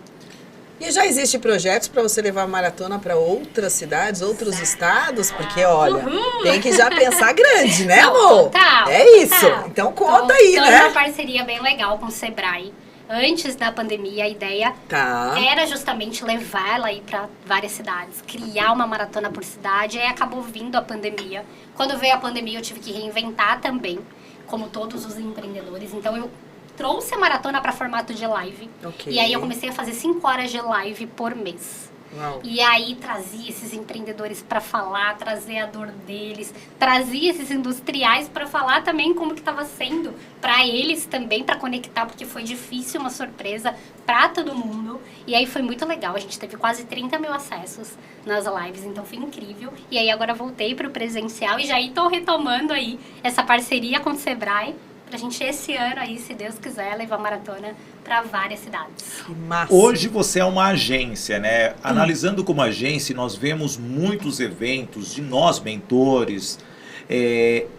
E já existem projetos para você levar a maratona para outras cidades, outros estados? Porque, olha, tem que já pensar grande, né, amor?
Total,
é isso.
Total.
Então conta aí, né?
Uma parceria bem legal com o Sebrae. Antes da pandemia, a ideia
Tá.
era justamente levar ela aí para várias cidades, criar uma maratona por cidade, e aí acabou vindo a pandemia. Quando veio a pandemia, eu tive que reinventar também, como todos os empreendedores. Então, eu trouxe a maratona para formato de live.
Ok.
E aí, eu comecei a fazer 5 horas de live por mês.
Uau.
E aí trazia esses empreendedores para falar, trazer a dor deles, trazia esses industriais para falar também como que estava sendo para eles também, para conectar, porque foi difícil, uma surpresa para todo mundo. E aí foi muito legal, a gente teve quase 30 mil acessos nas lives, então foi incrível. E aí agora voltei para o presencial e já estou retomando aí essa parceria com o Sebrae, pra gente esse ano aí, se Deus quiser, levar a maratona para várias cidades.
Que massa.
Hoje você é uma agência, né? Analisando como agência, nós vemos muitos eventos de nós, mentores,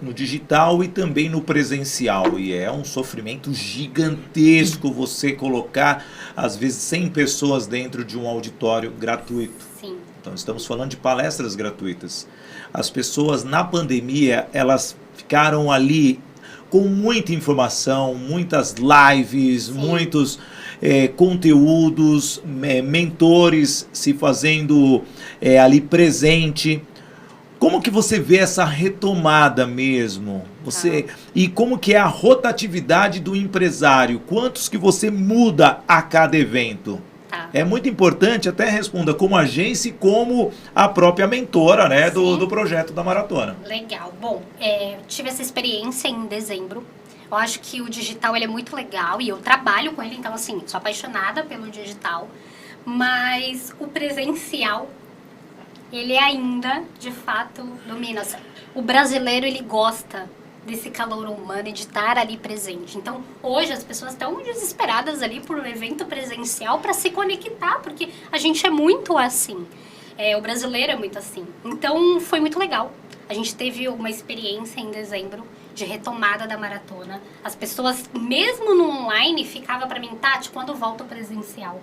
no digital e também no presencial. E é um sofrimento gigantesco você colocar, às vezes, 100 pessoas dentro de um auditório gratuito.
Sim.
Então, estamos falando de palestras gratuitas. As pessoas, na pandemia, elas ficaram ali com muita informação, muitas lives, muitos conteúdos, mentores se fazendo ali presente. Como que você vê essa retomada mesmo? E como que é a rotatividade do empresário? Quantos que você muda a cada evento? É muito importante, até responda como agência e como a própria mentora, né, do projeto da maratona.
Legal. Bom, tive essa experiência em dezembro. Eu acho que o digital ele é muito legal e eu trabalho com ele, então assim, sou apaixonada pelo digital. Mas o presencial, ele ainda, de fato, domina. O brasileiro, ele gosta desse calor humano e de estar ali presente. Então, hoje as pessoas estão desesperadas ali por um evento presencial para se conectar, porque a gente é muito assim. O brasileiro é muito assim. Então, foi muito legal. A gente teve uma experiência em dezembro de retomada da maratona. As pessoas, mesmo no online, ficavam para mim, Tati, quando volta o presencial?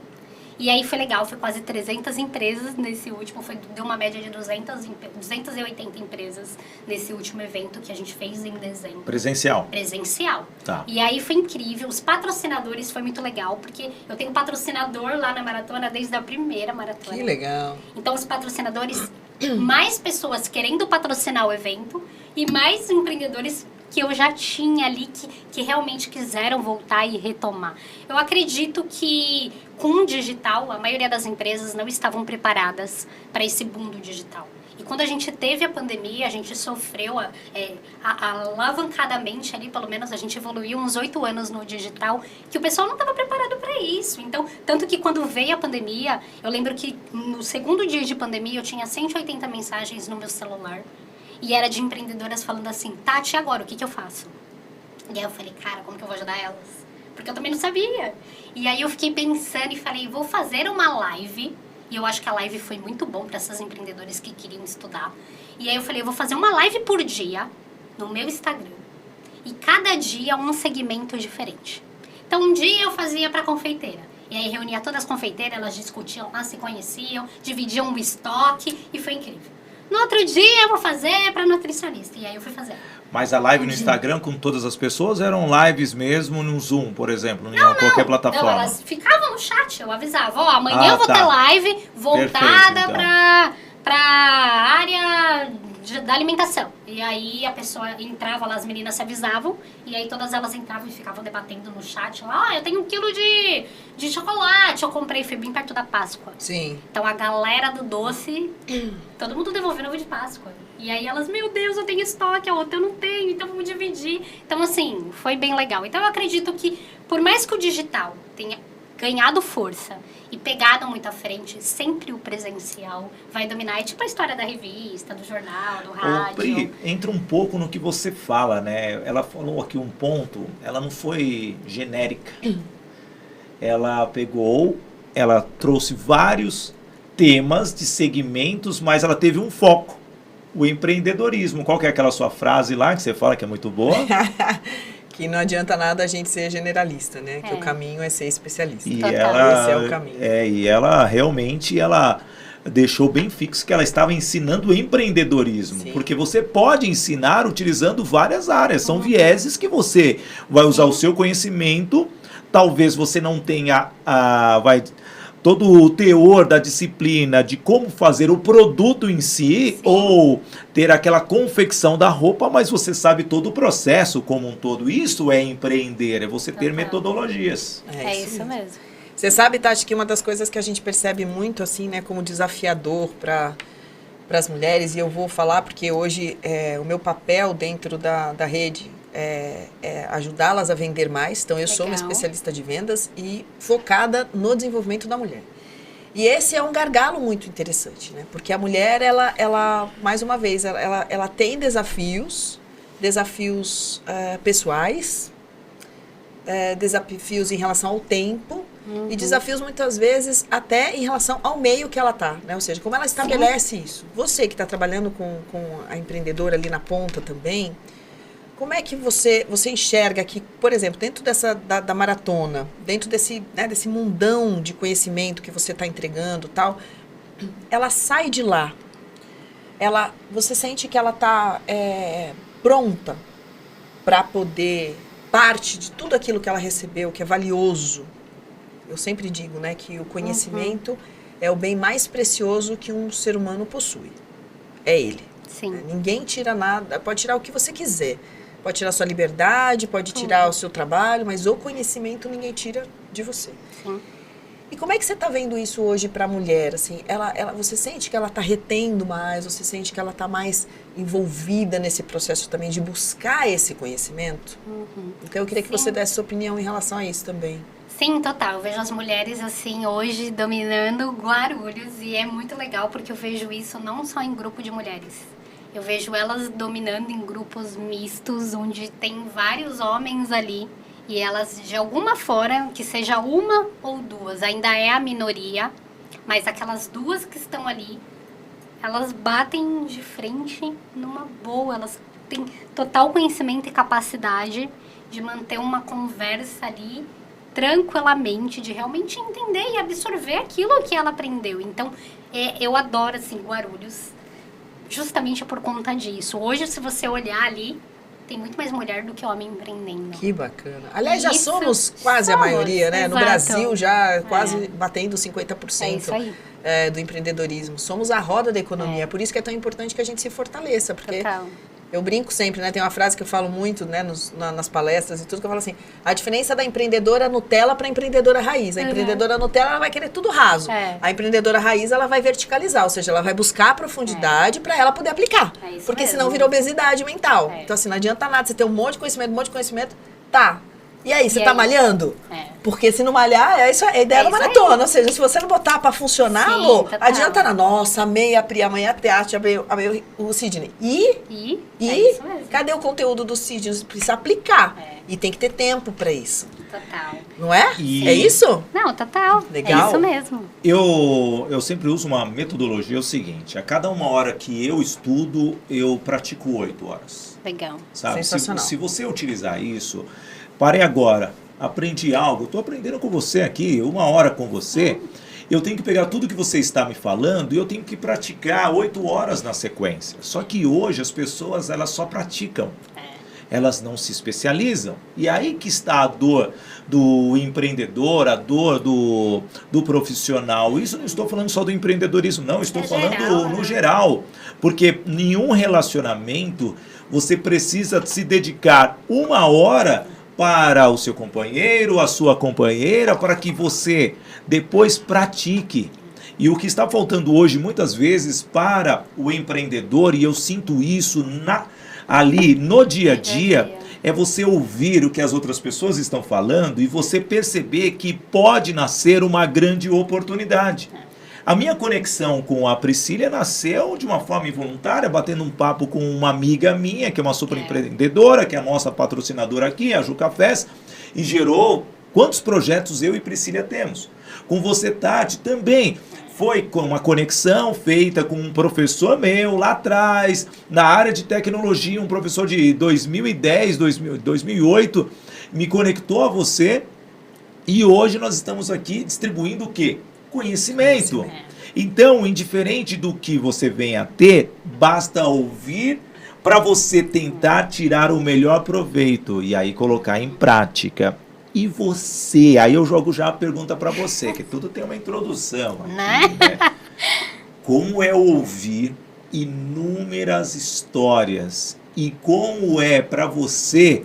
E aí foi legal, foi quase 300 empresas nesse último, deu uma média de 280 empresas nesse último evento que a gente fez em dezembro.
Presencial?
Presencial.
Tá.
E aí foi incrível, os patrocinadores foi muito legal, porque eu tenho patrocinador lá na maratona desde a primeira maratona.
Que legal.
Então os patrocinadores, mais pessoas querendo patrocinar o evento e mais empreendedores que eu já tinha ali, que realmente quiseram voltar e retomar. Eu acredito que com o digital, a maioria das empresas não estavam preparadas para esse boom do digital. E quando a gente teve a pandemia, a gente sofreu alavancadamente ali, pelo menos a gente evoluiu uns 8 anos no digital, que o pessoal não estava preparado para isso. Então, tanto que quando veio a pandemia, eu lembro que no segundo dia de pandemia eu tinha 180 mensagens no meu celular. E era de empreendedoras falando assim, Tati, e agora, o que eu faço? E aí eu falei, cara, como que eu vou ajudar elas? Porque eu também não sabia. E aí eu fiquei pensando e falei, vou fazer uma live. E eu acho que a live foi muito bom para essas empreendedoras que queriam estudar. E aí eu falei, eu vou fazer uma live por dia no meu Instagram. E cada dia um segmento diferente. Então um dia eu fazia para confeiteira. E aí reunia todas as confeiteiras, elas discutiam lá, se conheciam, dividiam o estoque e foi incrível. No outro dia eu vou fazer para nutricionista. E aí eu fui fazer.
Mas a live no Instagram com todas as pessoas eram lives mesmo no Zoom, por exemplo, em qualquer plataforma?
Não, elas ficavam no chat, eu avisava. Ó, amanhã eu vou ter live voltada
Perfeito, então.
pra área da alimentação. E aí a pessoa entrava lá, as meninas se avisavam, e aí todas elas entravam e ficavam debatendo no chat lá, eu tenho 1 quilo de chocolate, eu comprei, foi bem perto da Páscoa.
Sim.
Então a galera do doce, todo mundo devolvendo ovo de Páscoa. E aí elas, meu Deus, eu tenho estoque, a outra eu não tenho, então vamos dividir. Então assim, foi bem legal. Então eu acredito que, por mais que o digital tenha ganhado força e pegado muito à frente, sempre o presencial vai dominar. É tipo a história da revista, do jornal, do rádio.
Ô, Pri, entra um pouco no que você fala, né? Ela falou aqui um ponto, ela não foi genérica. Ela pegou, ela trouxe vários temas de segmentos, mas ela teve um foco, o empreendedorismo. Qual que é aquela sua frase lá que você fala que é muito boa?
Que não adianta nada a gente ser generalista, né? Que o caminho é ser especialista.
E
Total.
ela,
Esse é o caminho.
E ela realmente, ela deixou bem fixo que ela estava ensinando empreendedorismo.
Sim.
Porque você pode ensinar utilizando várias áreas. São vieses que você vai usar o seu conhecimento talvez você não tenha todo o teor da disciplina de como fazer o produto em si, ou ter aquela confecção da roupa, mas você sabe todo o processo como um todo. Isso é empreender, é você ter metodologias.
É isso mesmo.
Você sabe, Tati, que uma das coisas que a gente percebe muito, assim, né, como desafiador para as mulheres, e eu vou falar porque hoje o meu papel dentro da rede é ajudá-las a vender mais. Então, eu sou uma especialista de vendas e focada no desenvolvimento da mulher. E esse é um gargalo muito interessante, né? Porque a mulher, ela mais uma vez, ela tem desafios pessoais, desafios em relação ao tempo, e desafios muitas vezes até em relação ao meio que ela está, né? Ou seja, como ela estabelece isso. Você que está trabalhando com a empreendedora ali na ponta também, como é que você enxerga que, por exemplo, dentro da maratona, dentro desse mundão de conhecimento que você está entregando, tal, ela sai de lá, você sente que ela está pronta para poder parte de tudo aquilo que ela recebeu, que é valioso. Eu sempre digo, né, que o conhecimento é o bem mais precioso que um ser humano possui. É ele.
Sim.
Ninguém tira nada, pode tirar o que você quiser. Pode tirar a sua liberdade, pode tirar o seu trabalho, mas o conhecimento ninguém tira de você.
Sim.
E como é que você está vendo isso hoje para a mulher? Assim, você sente que ela está retendo mais, você sente que ela está mais envolvida nesse processo também de buscar esse conhecimento? Então eu queria que você desse sua opinião em relação a isso também.
Sim, total. Eu vejo as mulheres, assim, hoje dominando Guarulhos, e é muito legal porque eu vejo isso não só em grupo de mulheres. Eu vejo elas dominando em grupos mistos, onde tem vários homens ali, e elas, de alguma forma, que seja uma ou duas, ainda é a minoria, mas aquelas duas que estão ali, elas batem de frente numa boa, elas têm total conhecimento e capacidade de manter uma conversa ali tranquilamente, de realmente entender e absorver aquilo que ela aprendeu. Então, eu adoro, assim, Guarulhos, justamente por conta disso. Hoje, se você olhar ali, tem muito mais mulher do que homem empreendendo.
Que bacana. Aliás, já somos quase a maioria, né?
Exato.
No Brasil, já quase batendo 50%
É isso aí.
Do empreendedorismo. Somos a roda da economia. Por isso que é tão importante que a gente se fortaleça. Porque
Total.
eu brinco sempre, né? Tem uma frase que eu falo muito, né? Nas palestras e tudo, que eu falo assim: a diferença da empreendedora Nutella para a empreendedora raiz. A empreendedora Nutella, ela vai querer tudo raso. A empreendedora raiz, ela vai verticalizar, ou seja, ela vai buscar a profundidade para ela poder aplicar. Porque senão vira obesidade mental. Então, assim, não adianta nada você ter um monte de conhecimento, tá. E aí, você tá malhando? Porque se não malhar, é a ideia da maratona. Ou seja, se você não botar pra funcionar, amor, adianta nada. Nossa, amei a Pri, amanhã a Teatro, amei o Sidney. E cadê o conteúdo do Sidney? Precisa aplicar. E tem que ter tempo pra isso.
Total.
Não é? É isso?
Não, total.
Legal.
É isso mesmo.
Eu sempre uso uma metodologia, é o seguinte: a cada 1 hora que eu estudo, eu pratico 8 horas.
Legal.
Sabe?
Sensacional.
Se você utilizar isso, parei agora, aprendi algo, estou aprendendo com você aqui, 1 hora com você, eu tenho que pegar tudo que você está me falando e eu tenho que praticar 8 horas na sequência. Só que hoje as pessoas, elas só praticam. Elas não se especializam. E aí que está a dor do empreendedor, a dor do profissional. Isso não estou falando só do empreendedorismo, não. Estou falando
geral,
no geral. Porque nenhum relacionamento você precisa se dedicar 1 hora para o seu companheiro, a sua companheira, para que você depois pratique. E o que está faltando hoje, muitas vezes, para o empreendedor, e eu sinto isso ali no dia a dia, é você ouvir o que as outras pessoas estão falando e você perceber que pode nascer uma grande oportunidade. A minha conexão com a Priscília nasceu de uma forma involuntária, batendo um papo com uma amiga minha, que é uma super empreendedora, que é a nossa patrocinadora aqui, a Ju Cafés, e gerou quantos projetos eu e Priscília temos. Com você, Tati, também foi com uma conexão feita com um professor meu lá atrás, na área de tecnologia, um professor de 2010, 2008, me conectou a você, e hoje nós estamos aqui distribuindo o quê? Conhecimento. Então, indiferente do que você venha a ter, basta ouvir para você tentar tirar o melhor proveito e aí colocar em prática. E você? Aí eu jogo já a pergunta para você, que tudo tem uma introdução aqui, né? Como é ouvir inúmeras histórias e como é para você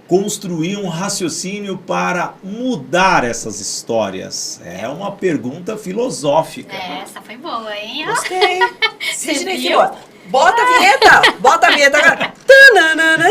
construir um raciocínio para mudar essas histórias? É uma pergunta filosófica.
Essa foi boa, hein?
Gostei. Sidney,
viu?
que boa. Bota a vinheta. Bota a vinheta agora. Tananana.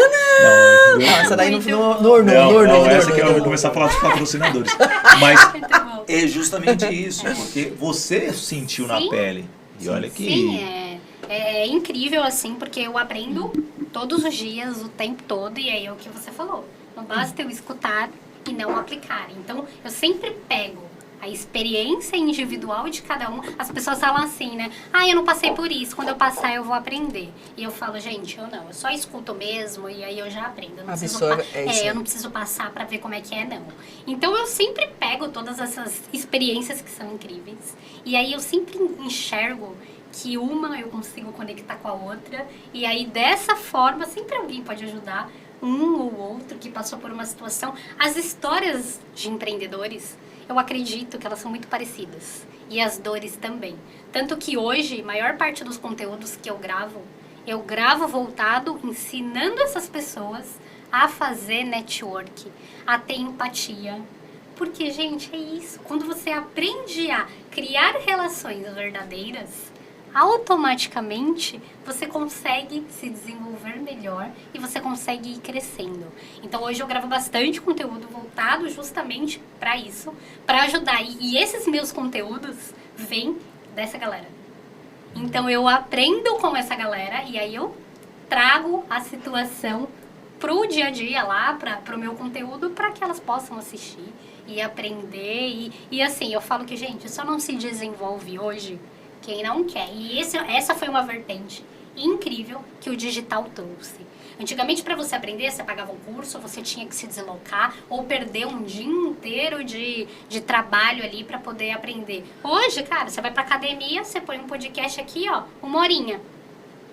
Não, essa daí
Muito
no
bom.
Não,
essa que eu vou começar a falar dos patrocinadores. Mas
Muito bom.
é justamente isso, porque você sentiu na
Sim.
pele. E olha que...
Sim, é incrível, assim, porque eu aprendo todos os dias, o tempo todo, e aí é o que você falou. Não basta eu escutar e não aplicar. Então, eu sempre pego a experiência individual de cada um. As pessoas falam assim, né? Ah, eu não passei por isso, quando eu passar eu vou aprender. E eu falo, gente, eu não, eu só escuto mesmo e aí eu já aprendo. Eu não
Absorve,
eu não preciso passar pra ver como é que é, não. Então, eu sempre pego todas essas experiências que são incríveis. E aí, eu sempre enxergo que uma eu consigo conectar com a outra. E aí, dessa forma, sempre alguém pode ajudar um ou outro que passou por uma situação. As histórias de empreendedores, eu acredito que elas são muito parecidas. E as dores também. Tanto que hoje, a maior parte dos conteúdos que eu gravo voltado ensinando essas pessoas a fazer network, a ter empatia. Porque, gente, é isso. Quando você aprende a criar relações verdadeiras, automaticamente você consegue se desenvolver melhor e você consegue ir crescendo. Então hoje eu gravo bastante conteúdo voltado justamente para isso, para ajudar. E esses meus conteúdos vêm dessa galera. Então eu aprendo com essa galera e aí eu trago a situação pro dia a dia lá, pro meu conteúdo, para que elas possam assistir e aprender. E assim, eu falo que, gente, só não se desenvolve hoje quem não quer. E essa foi uma vertente incrível que o digital trouxe. Antigamente, para você aprender, você pagava um curso, você tinha que se deslocar ou perder um dia inteiro de trabalho ali para poder aprender. Hoje, cara, você vai pra academia, você põe um podcast aqui, ó, 1 horinha.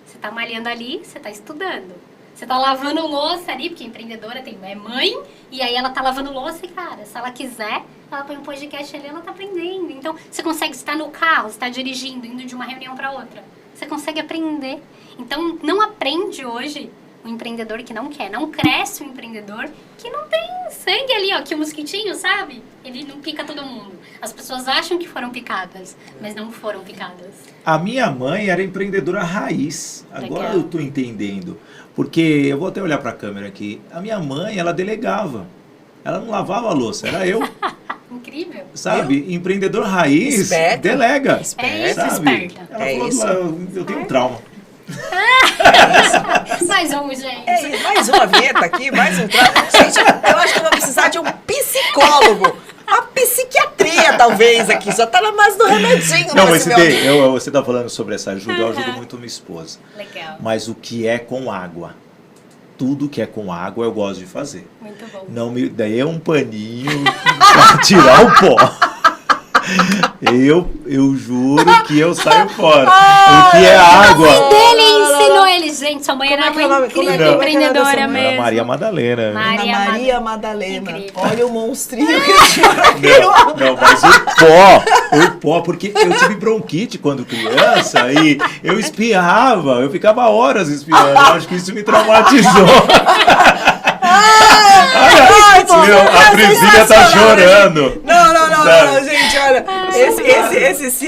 Você tá malhando ali, você tá estudando. Você tá lavando louça ali, porque a empreendedora é mãe, e aí ela tá lavando louça e, cara, se ela quiser, ela põe um podcast ali, ela tá aprendendo. Então, você consegue estar no carro, você tá dirigindo, indo de uma reunião para outra. Você consegue aprender. Então, não aprende hoje o empreendedor que não quer. Não cresce o empreendedor que não tem sangue ali, ó, que o mosquitinho, sabe? Ele não pica todo mundo. As pessoas acham que foram picadas, mas não foram picadas.
A minha mãe era empreendedora raiz. Agora
Legal.
eu tô entendendo. Porque, eu vou até olhar para a câmera aqui, a minha mãe, ela delegava. Ela não lavava a louça, era eu.
Incrível.
Sabe? Empreendedor raiz,
Esperto.
delega.
É isso,
sabe?
esperta.
Ela
É
falou,
isso.
eu tenho um trauma.
Mais um, gente.
É isso, mais uma vinheta aqui, mais um trago. Gente, eu acho que eu vou precisar de um psicólogo. A psiquiatria, talvez, aqui. Só tá na base do remedinho.
Não,
né,
mas
Simeone?
você tá falando sobre essa ajuda, eu ajudo muito minha esposa.
Legal.
Mas o que é com água? Tudo que é com água eu gosto de fazer.
Muito bom.
Não me, daí é um paninho pra tirar o pó. Eu juro que eu saio fora. O que é água?
Dele ensinou ele, gente. Sua mãe era
Como é que é o
uma
nome? Como é que
incrível
é o nome da
empreendedora
sua mãe?
Era
mesmo.
Maria Madalena.
Maria
Ana Maria Madalena.
Incrível.
Olha o monstrinho que tinha aqui.
Não, mas o pó, porque eu tive bronquite quando criança e eu espirrava, eu ficava horas espirrando. Eu acho que isso me traumatizou. A Priscila tá chorando.
Não, gente, olha,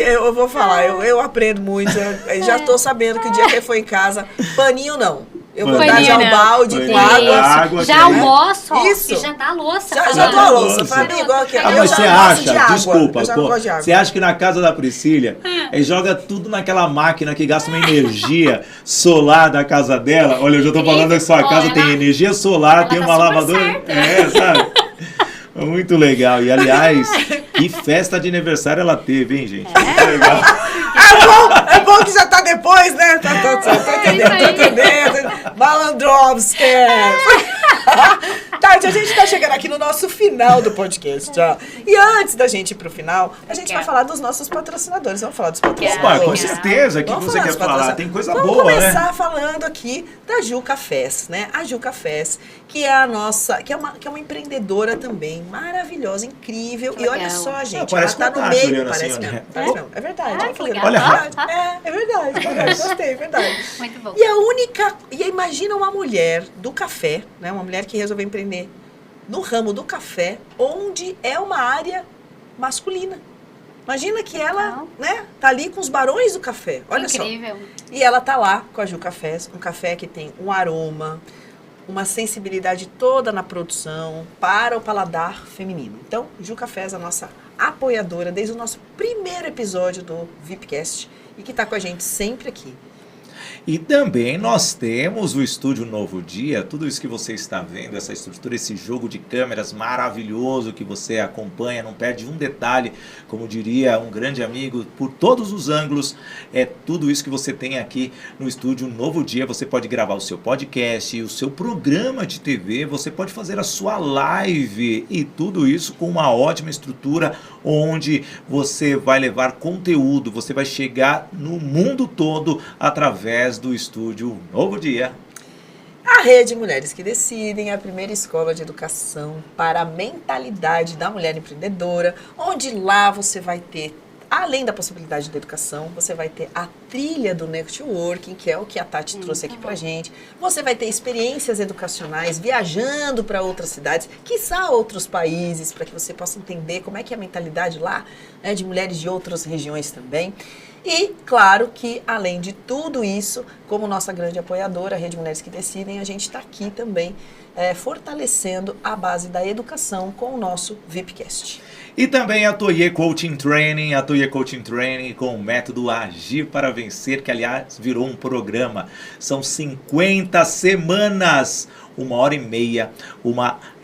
eu vou falar, eu aprendo muito, eu já tô sabendo que o dia que ele for em casa, paninho não. Eu vou dar
Paninho
já o
não.
balde com
Paninho.
água.
Água,
Já
que é-
almoço, ó,
Isso.
e já dá a louça.
Já
falando.
dou a louça,
louça.
pra mim igual que
Ah,
eu
mas
já
você
não gosto
acha,
de água,
desculpa,
eu já não gosto de água.
você acha que na casa da Priscila, joga tudo naquela máquina que gasta uma energia solar da casa dela? Olha, eu já tô falando que sua
Ó,
casa
ela-
tem energia solar,
ela
tem
tá
uma
super
lavadora.
certa.
Sabe? Muito legal. E aliás, que festa de aniversário ela teve, hein, gente? Muito legal.
É bom que já tá depois, né? Tá entendendo, tá entendendo. Malandrovski. Tati, a gente tá chegando aqui no nosso final do podcast já. E antes da gente ir pro final, a gente vai falar dos nossos patrocinadores. Vamos falar dos patrocinadores?
Opa, com certeza. O que você quer falar? Tem coisa boa, né?
Vamos começar falando aqui da Ju Cafés, né? A Ju Cafés, que é a nossa, que é uma empreendedora também, maravilhosa, incrível. E olha só, gente, ela tá no meio,
Juliana,
parece
assim,
mesmo.
né?
Parece mesmo. É verdade.
que legal.
Olha,
É verdade. Gostei, é verdade.
Muito bom.
E a única. E imagina uma mulher do café, né? Uma mulher que resolveu empreender no ramo do café, onde é uma área masculina. Imagina que ela, né, tá ali com os barões do café. Olha
Incrível.
só. E ela tá lá com a Ju Cafés, um café que tem um aroma, uma sensibilidade toda na produção para o paladar feminino. Então, Ju Cafés, a nossa apoiadora desde o nosso primeiro episódio do VIPcast e que tá com a gente sempre aqui.
E também nós temos o Estúdio Novo Dia, tudo isso que você está vendo, essa estrutura, esse jogo de câmeras maravilhoso que você acompanha, não perde um detalhe, como diria um grande amigo, por todos os ângulos, é tudo isso que você tem aqui no Estúdio Novo Dia. Você pode gravar o seu podcast, o seu programa de TV, você pode fazer a sua live e tudo isso com uma ótima estrutura onde você vai levar conteúdo, você vai chegar no mundo todo através do Estúdio Novo Dia.
A Rede Mulheres que Decidem é a primeira escola de educação para a mentalidade da mulher empreendedora, onde lá você vai ter, além da possibilidade da educação, você vai ter a trilha do networking, que é o que a Tati trouxe aqui pra gente. Você vai ter experiências educacionais viajando para outras cidades, quiçá outros países, para que você possa entender como é que é a mentalidade lá, né, de mulheres de outras regiões também. E, claro que, além de tudo isso, como nossa grande apoiadora, a Rede Mulheres que Decidem, a gente está aqui também fortalecendo a base da educação com o nosso VIPcast.
E também a Toye Coaching Training com o método Agir para Vencer, que aliás virou um programa. São 50 semanas, 1h30,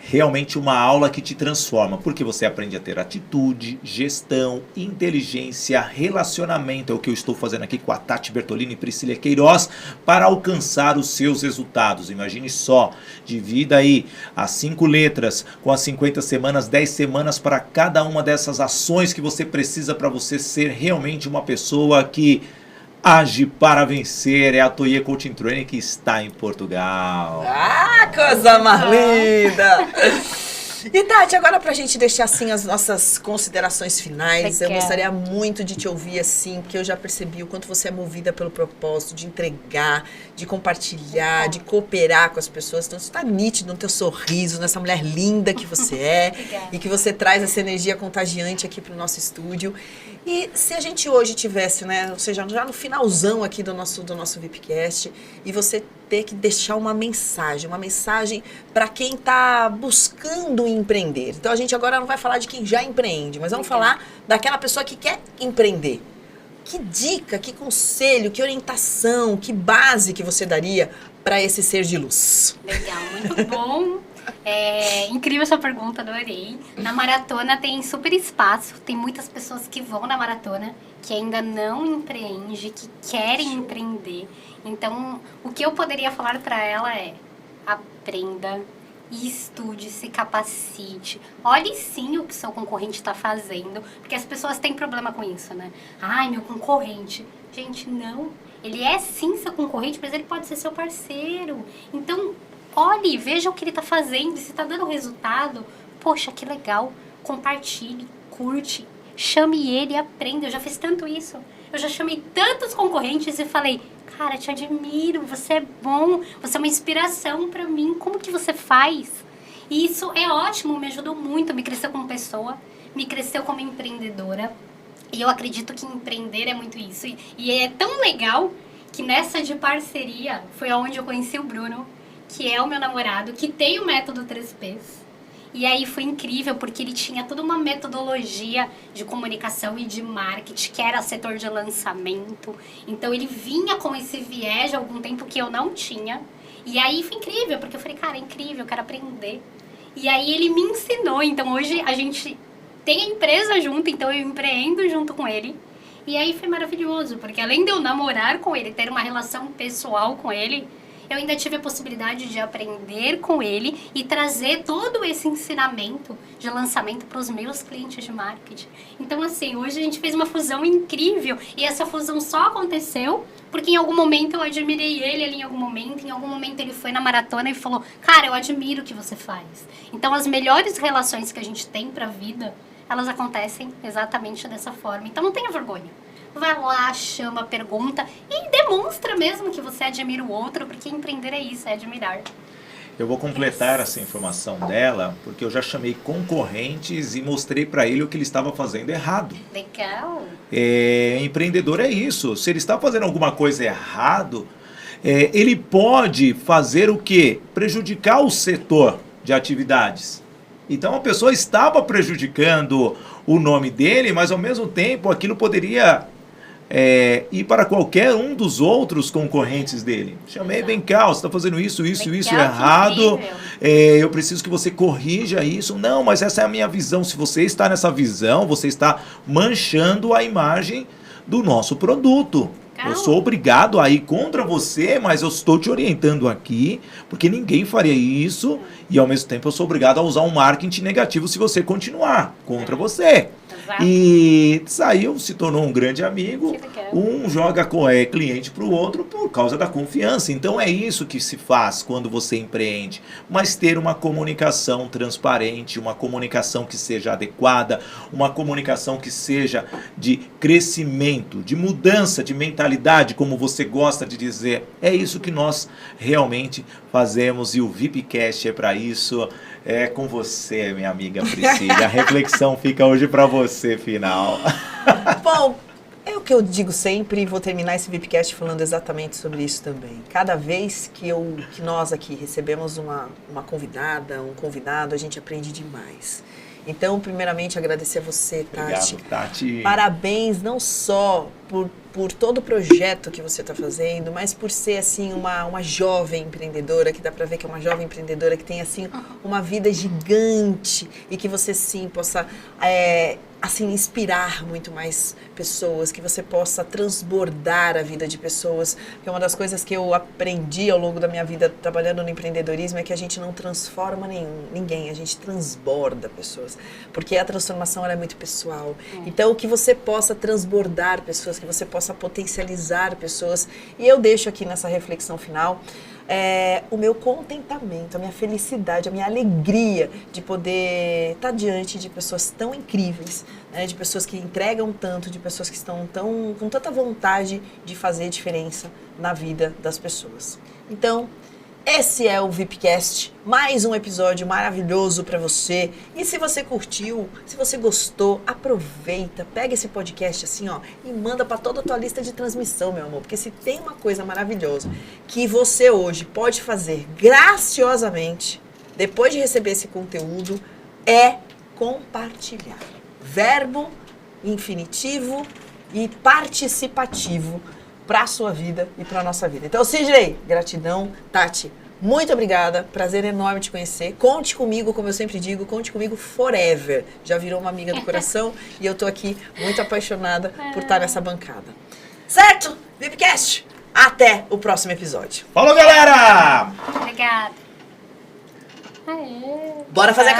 realmente uma aula que te transforma, porque você aprende a ter atitude, gestão, inteligência, relacionamento, é o que eu estou fazendo aqui com a Tati Bertolini e Priscila Queiroz, para alcançar os seus resultados. Imagine só, divida aí as 5 letras com as 50 semanas, 10 semanas para cada uma dessas ações que você precisa para você ser realmente uma pessoa que age para vencer. É a Toye Coaching Training que está em Portugal.
Ah, coisa mais linda! E Tati, agora pra gente deixar assim as nossas considerações finais, eu gostaria muito de te ouvir assim, porque eu já percebi o quanto você é movida pelo propósito de entregar, de compartilhar, de cooperar com as pessoas. Então isso tá nítido no teu sorriso, nessa mulher linda que você é e que você traz essa energia contagiante aqui pro nosso estúdio. E se a gente hoje tivesse, né, ou seja, já no finalzão aqui do nosso VIPcast, e você ter que deixar uma mensagem para quem está buscando empreender. Então a gente agora não vai falar de quem já empreende, mas vamos falar daquela pessoa que quer empreender. Que dica, que conselho, que orientação, que base que você daria para esse ser de luz?
Legal, muito bom. Incrível essa pergunta, adorei. Na maratona tem super espaço, tem muitas pessoas que vão na maratona, que ainda não empreende, que querem empreender. Então, o que eu poderia falar para ela é: aprenda, estude, se capacite. Olhe sim o que seu concorrente está fazendo, porque as pessoas têm problema com isso, né? Ai, meu concorrente. Gente, não. Ele é sim seu concorrente, mas ele pode ser seu parceiro. Então, olhe, veja o que ele está fazendo, se está dando resultado. Poxa, que legal. Compartilhe, curte, chame ele e aprenda. Eu já fiz tanto isso. Eu já chamei tantos concorrentes e falei: cara, te admiro, você é bom, você é uma inspiração para mim. Como que você faz? E isso é ótimo, me ajudou muito, me cresceu como pessoa, me cresceu como empreendedora. E eu acredito que empreender é muito isso. E é tão legal que nessa de parceria foi onde eu conheci o Bruno, que é o meu namorado, que tem o método 3Ps. E aí foi incrível, porque ele tinha toda uma metodologia de comunicação e de marketing, que era setor de lançamento. Então ele vinha com esse viés de algum tempo que eu não tinha. E aí foi incrível, porque eu falei: cara, é incrível, eu quero aprender. E aí ele me ensinou. Então hoje a gente tem a empresa junto, então eu empreendo junto com ele. E aí foi maravilhoso, porque além de eu namorar com ele, ter uma relação pessoal com ele, eu ainda tive a possibilidade de aprender com ele e trazer todo esse ensinamento de lançamento para os meus clientes de marketing. Então, assim, hoje a gente fez uma fusão incrível e essa fusão só aconteceu porque em algum momento eu admirei ele ali, em algum momento ele foi na maratona e falou, cara, eu admiro o que você faz. Então, as melhores relações que a gente tem para a vida, elas acontecem exatamente dessa forma. Então, não tenha vergonha. Vai lá, chama, pergunta e demonstra mesmo que você admira o outro, porque empreender é isso, é admirar.
Eu vou completar essa informação dela, porque eu já chamei concorrentes e mostrei para ele o que ele estava fazendo errado.
Legal.
Empreendedor é isso. Se ele está fazendo alguma coisa errado, ele pode fazer o quê? Prejudicar o setor de atividades. Então a pessoa estava prejudicando o nome dele, mas ao mesmo tempo aquilo poderia ir para qualquer um dos outros concorrentes dele. Chamei, vem cá, você está fazendo isso errado, eu preciso que você corrija isso. Não, mas essa é a minha visão. Se você está nessa visão, você está manchando a imagem do nosso produto. Eu sou obrigado a ir contra você, mas eu estou te orientando aqui, porque ninguém faria isso, e ao mesmo tempo eu sou obrigado a usar um marketing negativo se você continuar contra você. Exato. E saiu, se tornou um grande amigo, um joga cliente para o outro por causa da confiança. Então é isso que se faz quando você empreende, mas ter uma comunicação transparente, uma comunicação que seja adequada, uma comunicação que seja de crescimento, de mudança de mentalidade, como você gosta de dizer. É isso que nós realmente fazemos e o VIPcast é para isso. É com você, minha amiga Priscila. A reflexão fica hoje para você, final.
Bom, é o que eu digo sempre e vou terminar esse VIPcast falando exatamente sobre isso também. Cada vez que nós aqui recebemos uma convidada, um convidado, a gente aprende demais. Então, primeiramente, agradecer a você, Tati.
Obrigado, Tati.
Parabéns, não só por todo o projeto que você está fazendo, mas por ser, assim, uma jovem empreendedora, que dá para ver que é uma jovem empreendedora que tem, assim, uma vida gigante e que você, sim, possa, assim, inspirar muito mais pessoas, que você possa transbordar a vida de pessoas. Porque uma das coisas que eu aprendi ao longo da minha vida trabalhando no empreendedorismo é que a gente não transforma ninguém, a gente transborda pessoas. Porque a transformação ela é muito pessoal. Então, que você possa transbordar pessoas, que você possa potencializar pessoas. E eu deixo aqui nessa reflexão final o meu contentamento, a minha felicidade, a minha alegria de poder estar diante de pessoas tão incríveis, né, de pessoas que entregam tanto, de pessoas que estão com tanta vontade de fazer diferença na vida das pessoas. Então, esse é o VIPcast, mais um episódio maravilhoso para você. E se você curtiu, se você gostou, aproveita, pega esse podcast assim, ó, e manda para toda a tua lista de transmissão, meu amor. Porque se tem uma coisa maravilhosa que você hoje pode fazer graciosamente, depois de receber esse conteúdo, é compartilhar. Verbo infinitivo e participativo para a sua vida e para a nossa vida. Então, Sidney, gratidão. Tati, muito obrigada. Prazer enorme te conhecer. Conte comigo, como eu sempre digo, conte comigo forever. Já virou uma amiga do coração e eu tô aqui muito apaixonada por estar nessa bancada. Certo? VIPcast, até o próximo episódio.
Falou, galera!
Obrigada.
Bora fazer a